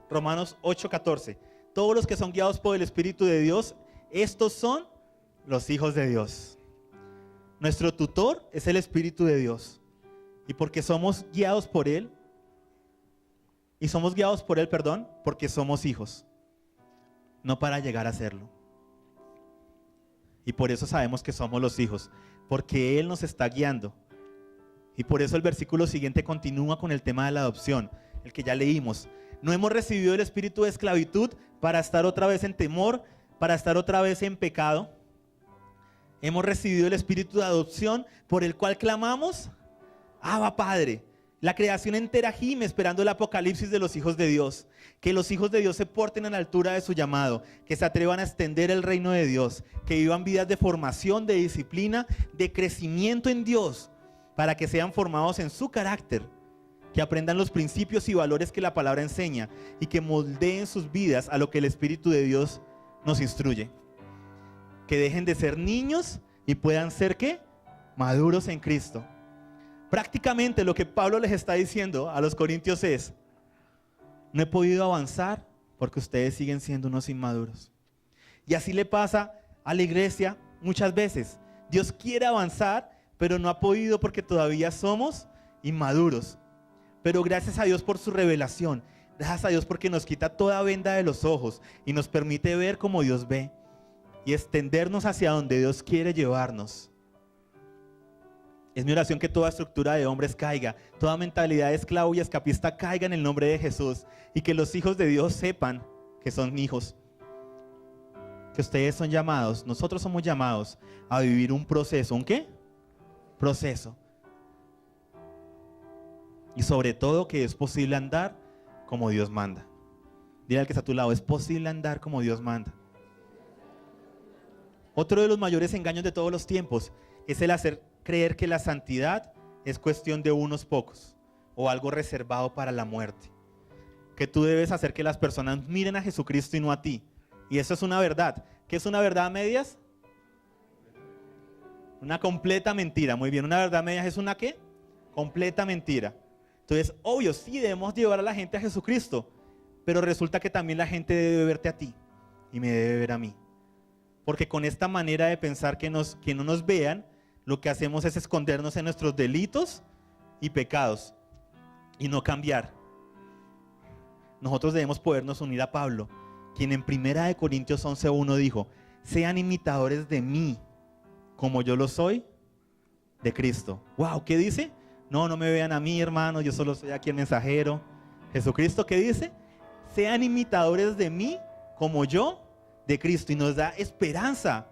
Romanos 8:14. Todos los que son guiados por el Espíritu de Dios, estos son los hijos de Dios. Nuestro tutor es el Espíritu de Dios. Y porque somos guiados por Él, porque somos hijos. No para llegar a serlo. Y por eso sabemos que somos los hijos, porque Él nos está guiando. Y por eso el versículo siguiente continúa con el tema de la adopción, el que ya leímos. No hemos recibido el espíritu de esclavitud para estar otra vez en temor, para estar otra vez en pecado. Hemos recibido el espíritu de adopción por el cual clamamos, Abba Padre. La creación entera gime esperando el apocalipsis de los hijos de Dios. Que los hijos de Dios se porten a la altura de su llamado, que se atrevan a extender el reino de Dios, que vivan vidas de formación, de disciplina, de crecimiento en Dios, para que sean formados en su carácter, que aprendan los principios y valores que la palabra enseña y que moldeen sus vidas a lo que el Espíritu de Dios nos instruye. Que dejen de ser niños y puedan ser, ¿qué?, maduros en Cristo. Prácticamente lo que Pablo les está diciendo a los corintios es: no he podido avanzar porque ustedes siguen siendo unos inmaduros. Y así le pasa a la iglesia muchas veces. Dios quiere avanzar, pero no ha podido porque todavía somos inmaduros. Pero gracias a Dios por su revelación, gracias a Dios porque nos quita toda venda de los ojos y nos permite ver como Dios ve y extendernos hacia donde Dios quiere llevarnos. Es mi oración que toda estructura de hombres caiga, toda mentalidad de esclavo y escapista caiga en el nombre de Jesús, y que los hijos de Dios sepan que son hijos, que ustedes son llamados, nosotros somos llamados a vivir un proceso. ¿Un qué? Proceso. Y sobre todo que es posible andar como Dios manda. Dile al que está a tu lado: es posible andar como Dios manda. Otro de los mayores engaños de todos los tiempos es el hacer creer que la santidad es cuestión de unos pocos o algo reservado para la muerte. Que tú debes hacer que las personas miren a Jesucristo y no a ti. Y eso es una verdad. ¿Qué es una verdad a medias? Una completa mentira. Muy bien, una verdad a medias es una ¿qué? Completa mentira. Entonces, obvio, sí debemos llevar a la gente a Jesucristo, pero resulta que también la gente debe verte a ti y me debe ver a mí. Porque con esta manera de pensar que no nos vean, lo que hacemos es escondernos en nuestros delitos y pecados y no cambiar. Nosotros debemos podernos unir a Pablo, quien en 1 Corintios 11:1 dijo: sean imitadores de mí, como yo lo soy de Cristo. Wow, ¿qué dice? No me vean a mí, hermano, yo solo soy aquí el mensajero. Jesucristo, ¿qué dice? Sean imitadores de mí, como yo de Cristo. Y nos da esperanza.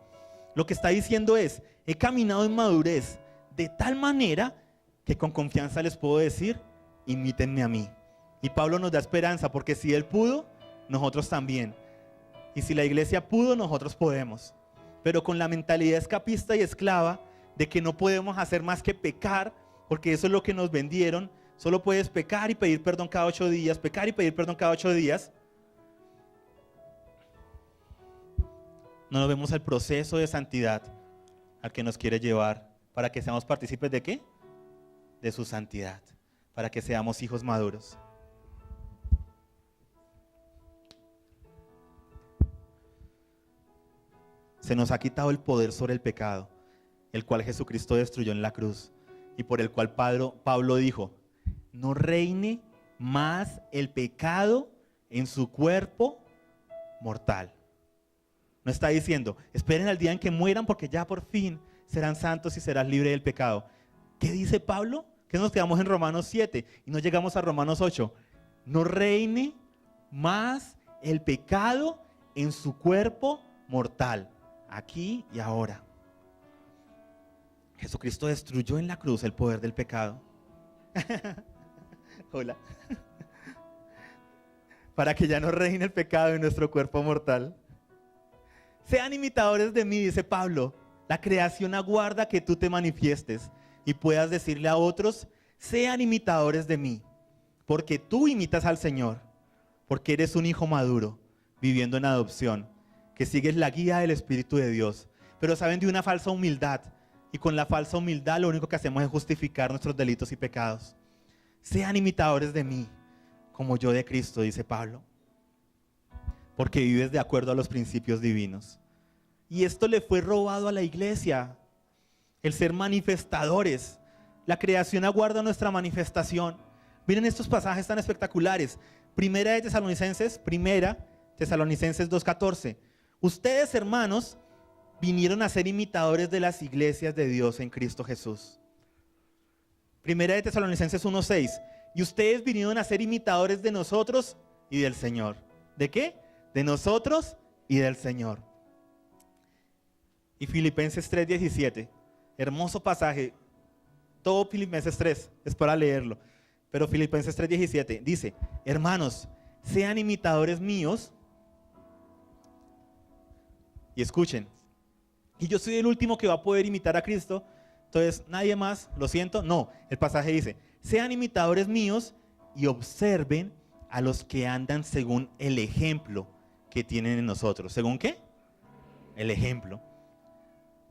Lo que está diciendo es: he caminado en madurez de tal manera que con confianza les puedo decir: imítenme a mí. Y Pablo nos da esperanza, porque si él pudo, nosotros también. Y si la iglesia pudo, nosotros podemos. Pero con la mentalidad escapista y esclava de que no podemos hacer más que pecar, porque eso es lo que nos vendieron. Solo puedes pecar y pedir perdón cada 8 días, pecar y pedir perdón cada 8 días. No nos vemos el proceso de santidad al que nos quiere llevar, para que seamos partícipes ¿de qué? De su santidad, para que seamos hijos maduros. Se nos ha quitado el poder sobre el pecado, el cual Jesucristo destruyó en la cruz, y por el cual Pablo dijo: no reine más el pecado en su cuerpo mortal. No está diciendo, esperen al día en que mueran porque ya por fin serán santos y serás libre del pecado. ¿Qué dice Pablo? Que nos quedamos en Romanos 7 y no llegamos a Romanos 8. No reine más el pecado en su cuerpo mortal, aquí y ahora. Jesucristo destruyó en la cruz el poder del pecado. Hola. Para que ya no reine el pecado en nuestro cuerpo mortal. Sean imitadores de mí, dice Pablo. La creación aguarda que tú te manifiestes y puedas decirle a otros, sean imitadores de mí, porque tú imitas al Señor, porque eres un hijo maduro, viviendo en adopción, que sigues la guía del Espíritu de Dios. Pero saben de una falsa humildad, y con la falsa humildad lo único que hacemos es justificar nuestros delitos y pecados. Sean imitadores de mí, como yo de Cristo, dice Pablo, porque vives de acuerdo a los principios divinos. Y esto le fue robado a la iglesia, el ser manifestadores. La creación aguarda nuestra manifestación. Miren estos pasajes tan espectaculares. Primera de Tesalonicenses 2:14. Ustedes, hermanos, vinieron a ser imitadores de las iglesias de Dios en Cristo Jesús. Primera de Tesalonicenses 1:6. Y ustedes vinieron a ser imitadores de nosotros y del Señor. ¿De qué? De nosotros y del Señor. Y Filipenses 3:17. Hermoso pasaje. Todo Filipenses 3 es para leerlo. Pero Filipenses 3:17 dice, hermanos, sean imitadores míos. Y escuchen, y yo soy el último que va a poder imitar a Cristo, entonces nadie más, lo siento. No, el pasaje dice, sean imitadores míos y observen a los que andan según el ejemplo que tienen en nosotros. ¿Según qué? El ejemplo.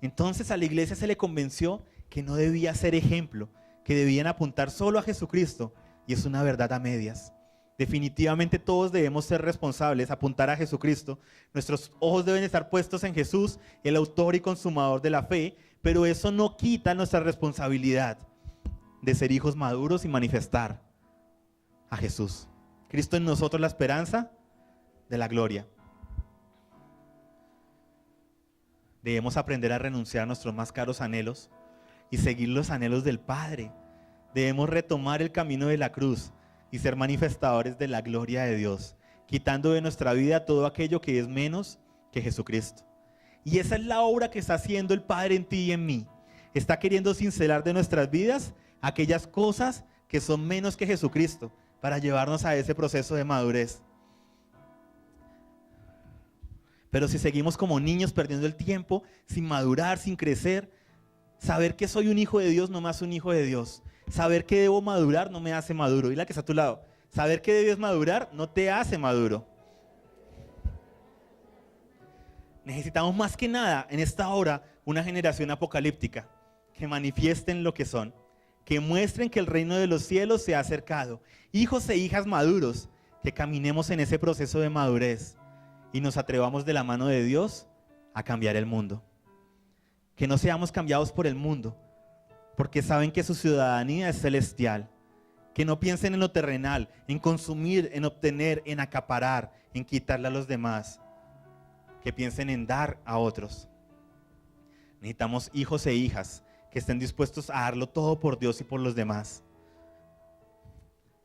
Entonces a la iglesia se le convenció que no debía ser ejemplo, que debían apuntar solo a Jesucristo, y es una verdad a medias. Definitivamente todos debemos ser responsables, apuntar a Jesucristo. Nuestros ojos deben estar puestos en Jesús, el autor y consumador de la fe, pero eso no quita nuestra responsabilidad de ser hijos maduros y manifestar a Jesús. Cristo en nosotros, la esperanza de la gloria. Debemos aprender a renunciar a nuestros más caros anhelos y seguir los anhelos del Padre. Debemos retomar el camino de la cruz y ser manifestadores de la gloria de Dios, quitando de nuestra vida todo aquello que es menos que Jesucristo. Y esa es la obra que está haciendo el Padre en ti y en mí. Está queriendo cincelar de nuestras vidas aquellas cosas que son menos que Jesucristo, para llevarnos a ese proceso de madurez. Pero si seguimos como niños perdiendo el tiempo, sin madurar, sin crecer, saber que soy un hijo de Dios no me hace un hijo de Dios. Saber que debo madurar no me hace maduro. Y la que está a tu lado, saber que debes madurar no te hace maduro. Necesitamos más que nada en esta hora una generación apocalíptica que manifiesten lo que son, que muestren que el reino de los cielos se ha acercado. Hijos e hijas maduros, que caminemos en ese proceso de madurez y nos atrevamos de la mano de Dios a cambiar el mundo. Que no seamos cambiados por el mundo, porque saben que su ciudadanía es celestial. Que no piensen en lo terrenal, en consumir, en obtener, en acaparar, en quitarle a los demás. Que piensen en dar a otros. Necesitamos hijos e hijas que estén dispuestos a darlo todo por Dios y por los demás.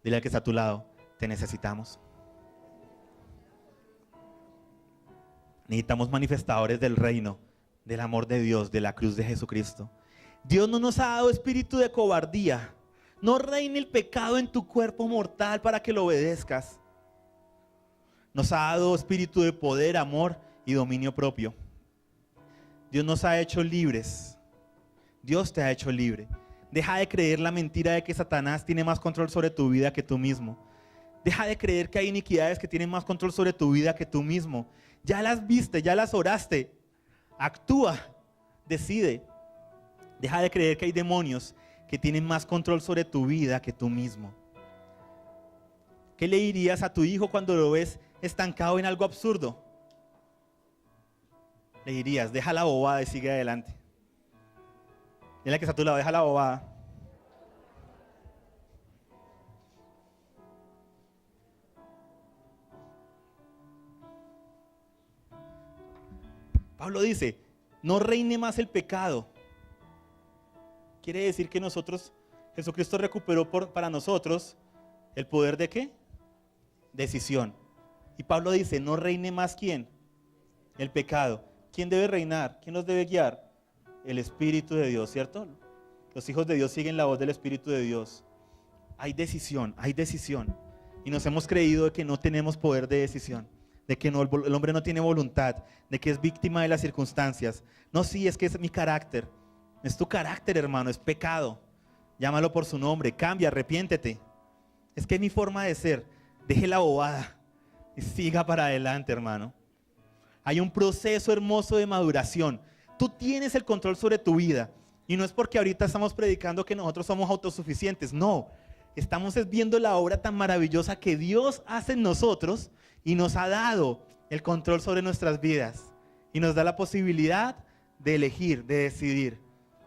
Dile al que está a tu lado, te necesitamos. Necesitamos manifestadores del reino, del amor de Dios, de la cruz de Jesucristo. Dios no nos ha dado espíritu de cobardía. No reine el pecado en tu cuerpo mortal para que lo obedezcas. Nos ha dado espíritu de poder, amor y dominio propio. Dios nos ha hecho libres. Dios te ha hecho libre. Deja de creer la mentira de que Satanás tiene más control sobre tu vida que tú mismo. Deja de creer que hay iniquidades que tienen más control sobre tu vida que tú mismo. Ya las viste, ya las oraste. Actúa, decide. Deja de creer que hay demonios que tienen más control sobre tu vida que tú mismo. ¿Qué le dirías a tu hijo cuando lo ves estancado en algo absurdo? Le dirías, deja la bobada y sigue adelante. Dile que está a tu lado, deja la bobada. Pablo dice, no reine más el pecado. Quiere decir que Jesucristo recuperó para nosotros el poder de ¿qué? Decisión. Y Pablo dice, no reine más ¿quién? El pecado. ¿Quién debe reinar? ¿Quién nos debe guiar? El Espíritu de Dios, ¿cierto? Los hijos de Dios siguen la voz del Espíritu de Dios. Hay decisión, hay decisión. Y nos hemos creído de que no tenemos poder de decisión, de que el hombre no tiene voluntad, de que es víctima de las circunstancias. No, sí, es que es mi carácter. Es tu carácter, hermano, es pecado. Llámalo por su nombre, cambia, arrepiéntete. Es que es mi forma de ser. Deje la bobada y siga para adelante, hermano. Hay un proceso hermoso de maduración. Tú tienes el control sobre tu vida. Y no es porque ahorita estamos predicando que nosotros somos autosuficientes. No, estamos viendo la obra tan maravillosa que Dios hace en nosotros y nos ha dado el control sobre nuestras vidas. Y nos da la posibilidad de elegir, de decidir.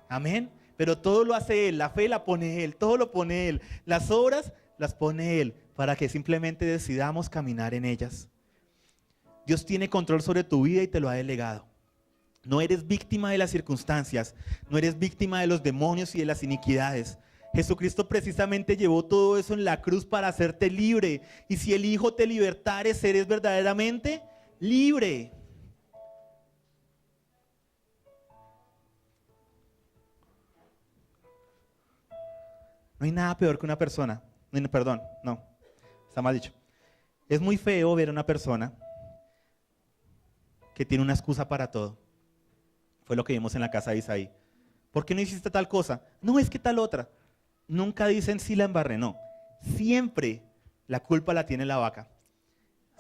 Amén. Pero todo lo hace Él, la fe la pone Él, todo lo pone Él. Las obras las pone Él para que simplemente decidamos caminar en ellas. Dios tiene control sobre tu vida y te lo ha delegado. No eres víctima de las circunstancias, no eres víctima de los demonios y de las iniquidades. Jesucristo precisamente llevó todo eso en la cruz para hacerte libre. Y si el Hijo te libertare, serás verdaderamente libre. No hay nada peor que una persona. Perdón, no, está mal dicho. Es muy feo ver a una persona que tiene una excusa para todo. Fue lo que vimos en la casa de Isaí. ¿Por qué no hiciste tal cosa? No, es que tal otra. Nunca dicen si la embarré, no. Siempre la culpa la tiene la vaca.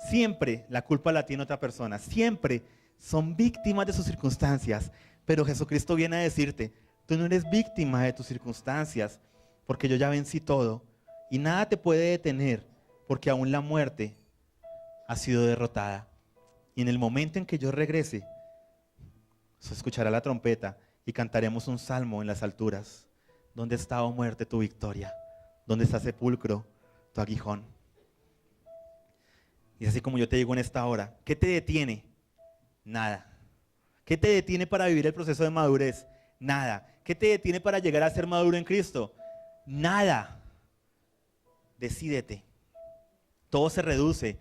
Siempre la culpa la tiene otra persona. Siempre son víctimas de sus circunstancias. Pero Jesucristo viene a decirte, tú no eres víctima de tus circunstancias, porque yo ya vencí todo. Y nada te puede detener, porque aún la muerte ha sido derrotada. Y en el momento en que yo regrese, se escuchará la trompeta y cantaremos un salmo en las alturas. ¿Dónde está, oh muerte, tu victoria? ¿Dónde está, sepulcro, tu aguijón? Y es así como yo te digo en esta hora, ¿qué te detiene? Nada. ¿Qué te detiene para vivir el proceso de madurez? Nada. ¿Qué te detiene para llegar a ser maduro en Cristo? Nada. Decídete. Todo se reduce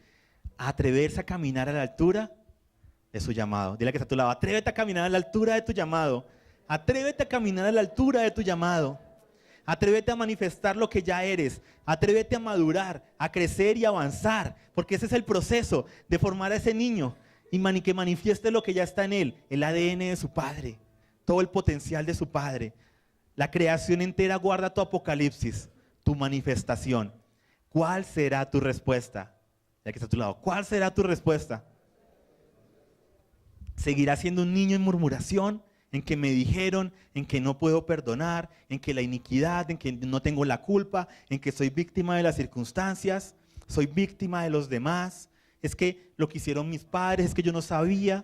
a atreverse a caminar a la altura de su llamado. Dile que está a tu lado, atrévete a caminar a la altura de tu llamado. Atrévete a caminar a la altura de tu llamado. Atrévete a manifestar lo que ya eres. Atrévete a madurar, a crecer y avanzar. Porque ese es el proceso de formar a ese niño y que manifieste lo que ya está en él, el ADN de su padre, todo el potencial de su padre. La creación entera guarda tu apocalipsis, tu manifestación. ¿Cuál será tu respuesta? Ya que está a tu lado, ¿cuál será tu respuesta? ¿Seguirás siendo un niño en murmuración? En que me dijeron, en que no puedo perdonar, en que la iniquidad, en que no tengo la culpa, en que soy víctima de las circunstancias, soy víctima de los demás, es que lo que hicieron mis padres, es que yo no sabía.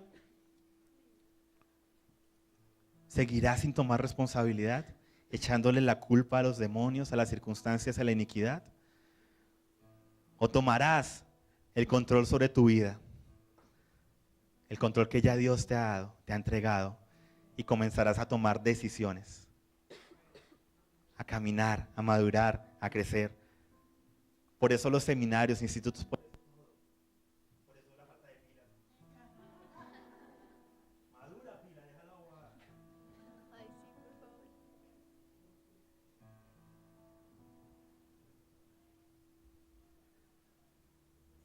¿Seguirás sin tomar responsabilidad, echándole la culpa a los demonios, a las circunstancias, a la iniquidad? ¿O tomarás el control sobre tu vida? El control que ya Dios te ha dado, te ha entregado. Y comenzarás a tomar decisiones, a caminar, a madurar, a crecer. Por eso los seminarios, institutos, por eso la falta de pilas. Madura, pila, déjala ahogar. Ay, sí, por favor.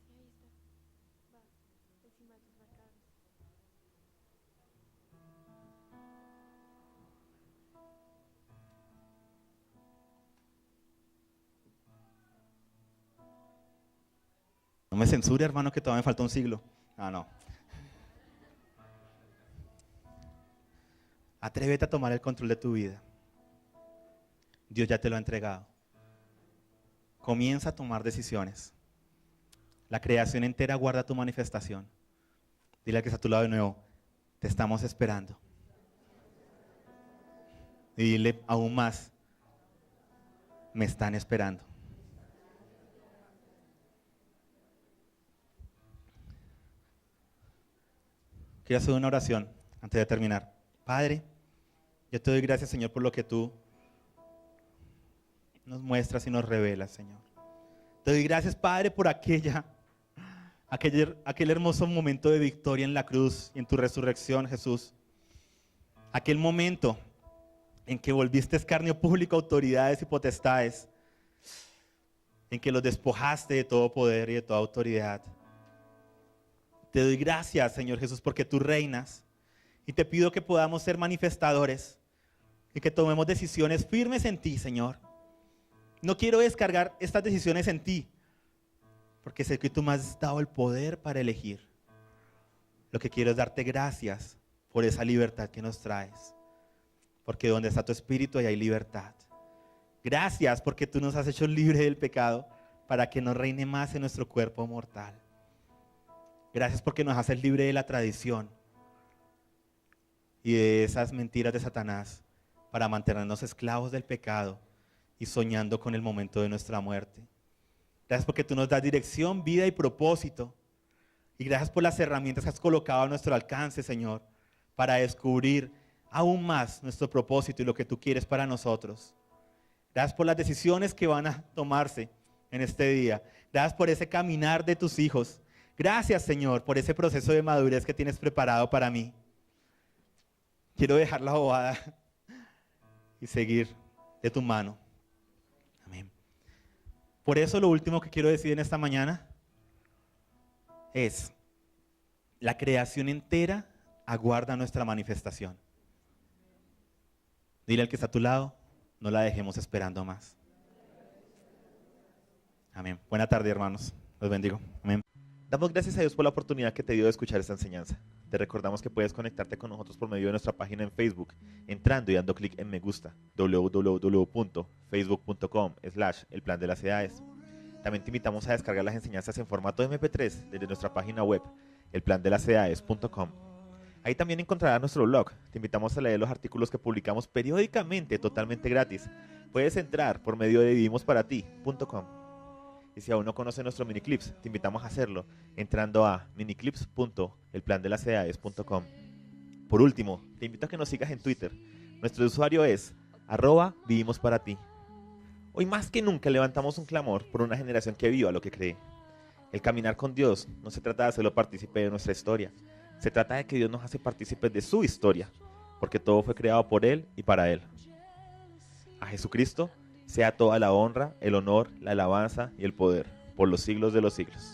Sí, ahí está. Va, encima de tus marcadores. No me censure, hermano, que todavía me falta un siglo. Ah, no. Atrévete a tomar el control de tu vida. Dios ya te lo ha entregado. Comienza a tomar decisiones. La creación entera guarda tu manifestación. Dile al que está a tu lado de nuevo, te estamos esperando. Y dile aún más, me están esperando. Quiero hacer una oración antes de terminar. Padre, yo te doy gracias, Señor, por lo que tú nos muestras y nos revelas, Señor. Te doy gracias, Padre, por aquel hermoso momento de victoria en la cruz y en tu resurrección, Jesús. Aquel momento en que volviste escarnio público a autoridades y potestades, en que los despojaste de todo poder y de toda autoridad. Te doy gracias, Señor Jesús, porque tú reinas, y te pido que podamos ser manifestadores y que tomemos decisiones firmes en ti, Señor. No quiero descargar estas decisiones en ti, porque sé que tú me has dado el poder para elegir. Lo que quiero es darte gracias por esa libertad que nos traes, porque donde está tu espíritu ahí hay libertad. Gracias porque tú nos has hecho libre del pecado para que no reine más en nuestro cuerpo mortal. Gracias porque nos haces libre de la tradición y de esas mentiras de Satanás para mantenernos esclavos del pecado y soñando con el momento de nuestra muerte. Gracias porque tú nos das dirección, vida y propósito. Y gracias por las herramientas que has colocado a nuestro alcance, Señor, para descubrir aún más nuestro propósito y lo que tú quieres para nosotros. Gracias por las decisiones que van a tomarse en este día. Gracias por ese caminar de tus hijos. Gracias, Señor, por ese proceso de madurez que tienes preparado para mí. Quiero dejar la bobada y seguir de tu mano. Amén. Por eso lo último que quiero decir en esta mañana es: la creación entera aguarda nuestra manifestación. Dile al que está a tu lado, no la dejemos esperando más. Amén. Buena tarde, hermanos. Los bendigo. Amén. Damos gracias a Dios por la oportunidad que te dio de escuchar esta enseñanza. Te recordamos que puedes conectarte con nosotros por medio de nuestra página en Facebook, entrando y dando clic en me gusta, www.facebook.com/el plan de las edades. También te invitamos a descargar las enseñanzas en formato MP3 desde nuestra página web, elplandelasedades.com. Ahí también encontrarás nuestro blog. Te invitamos a leer los artículos que publicamos periódicamente, totalmente gratis. Puedes entrar por medio de vivimosparati.com. Y si aún no conoces nuestros miniclips, te invitamos a hacerlo entrando a miniclips.elplandelasedades.com. Por último, te invito a que nos sigas en Twitter. Nuestro usuario es @vivimosparati. Hoy más que nunca levantamos un clamor por una generación que viva lo que cree. El caminar con Dios no se trata de hacerlo partícipe de nuestra historia. Se trata de que Dios nos hace partícipes de su historia, porque todo fue creado por Él y para Él. A Jesucristo sea toda la honra, el honor, la alabanza y el poder, por los siglos de los siglos.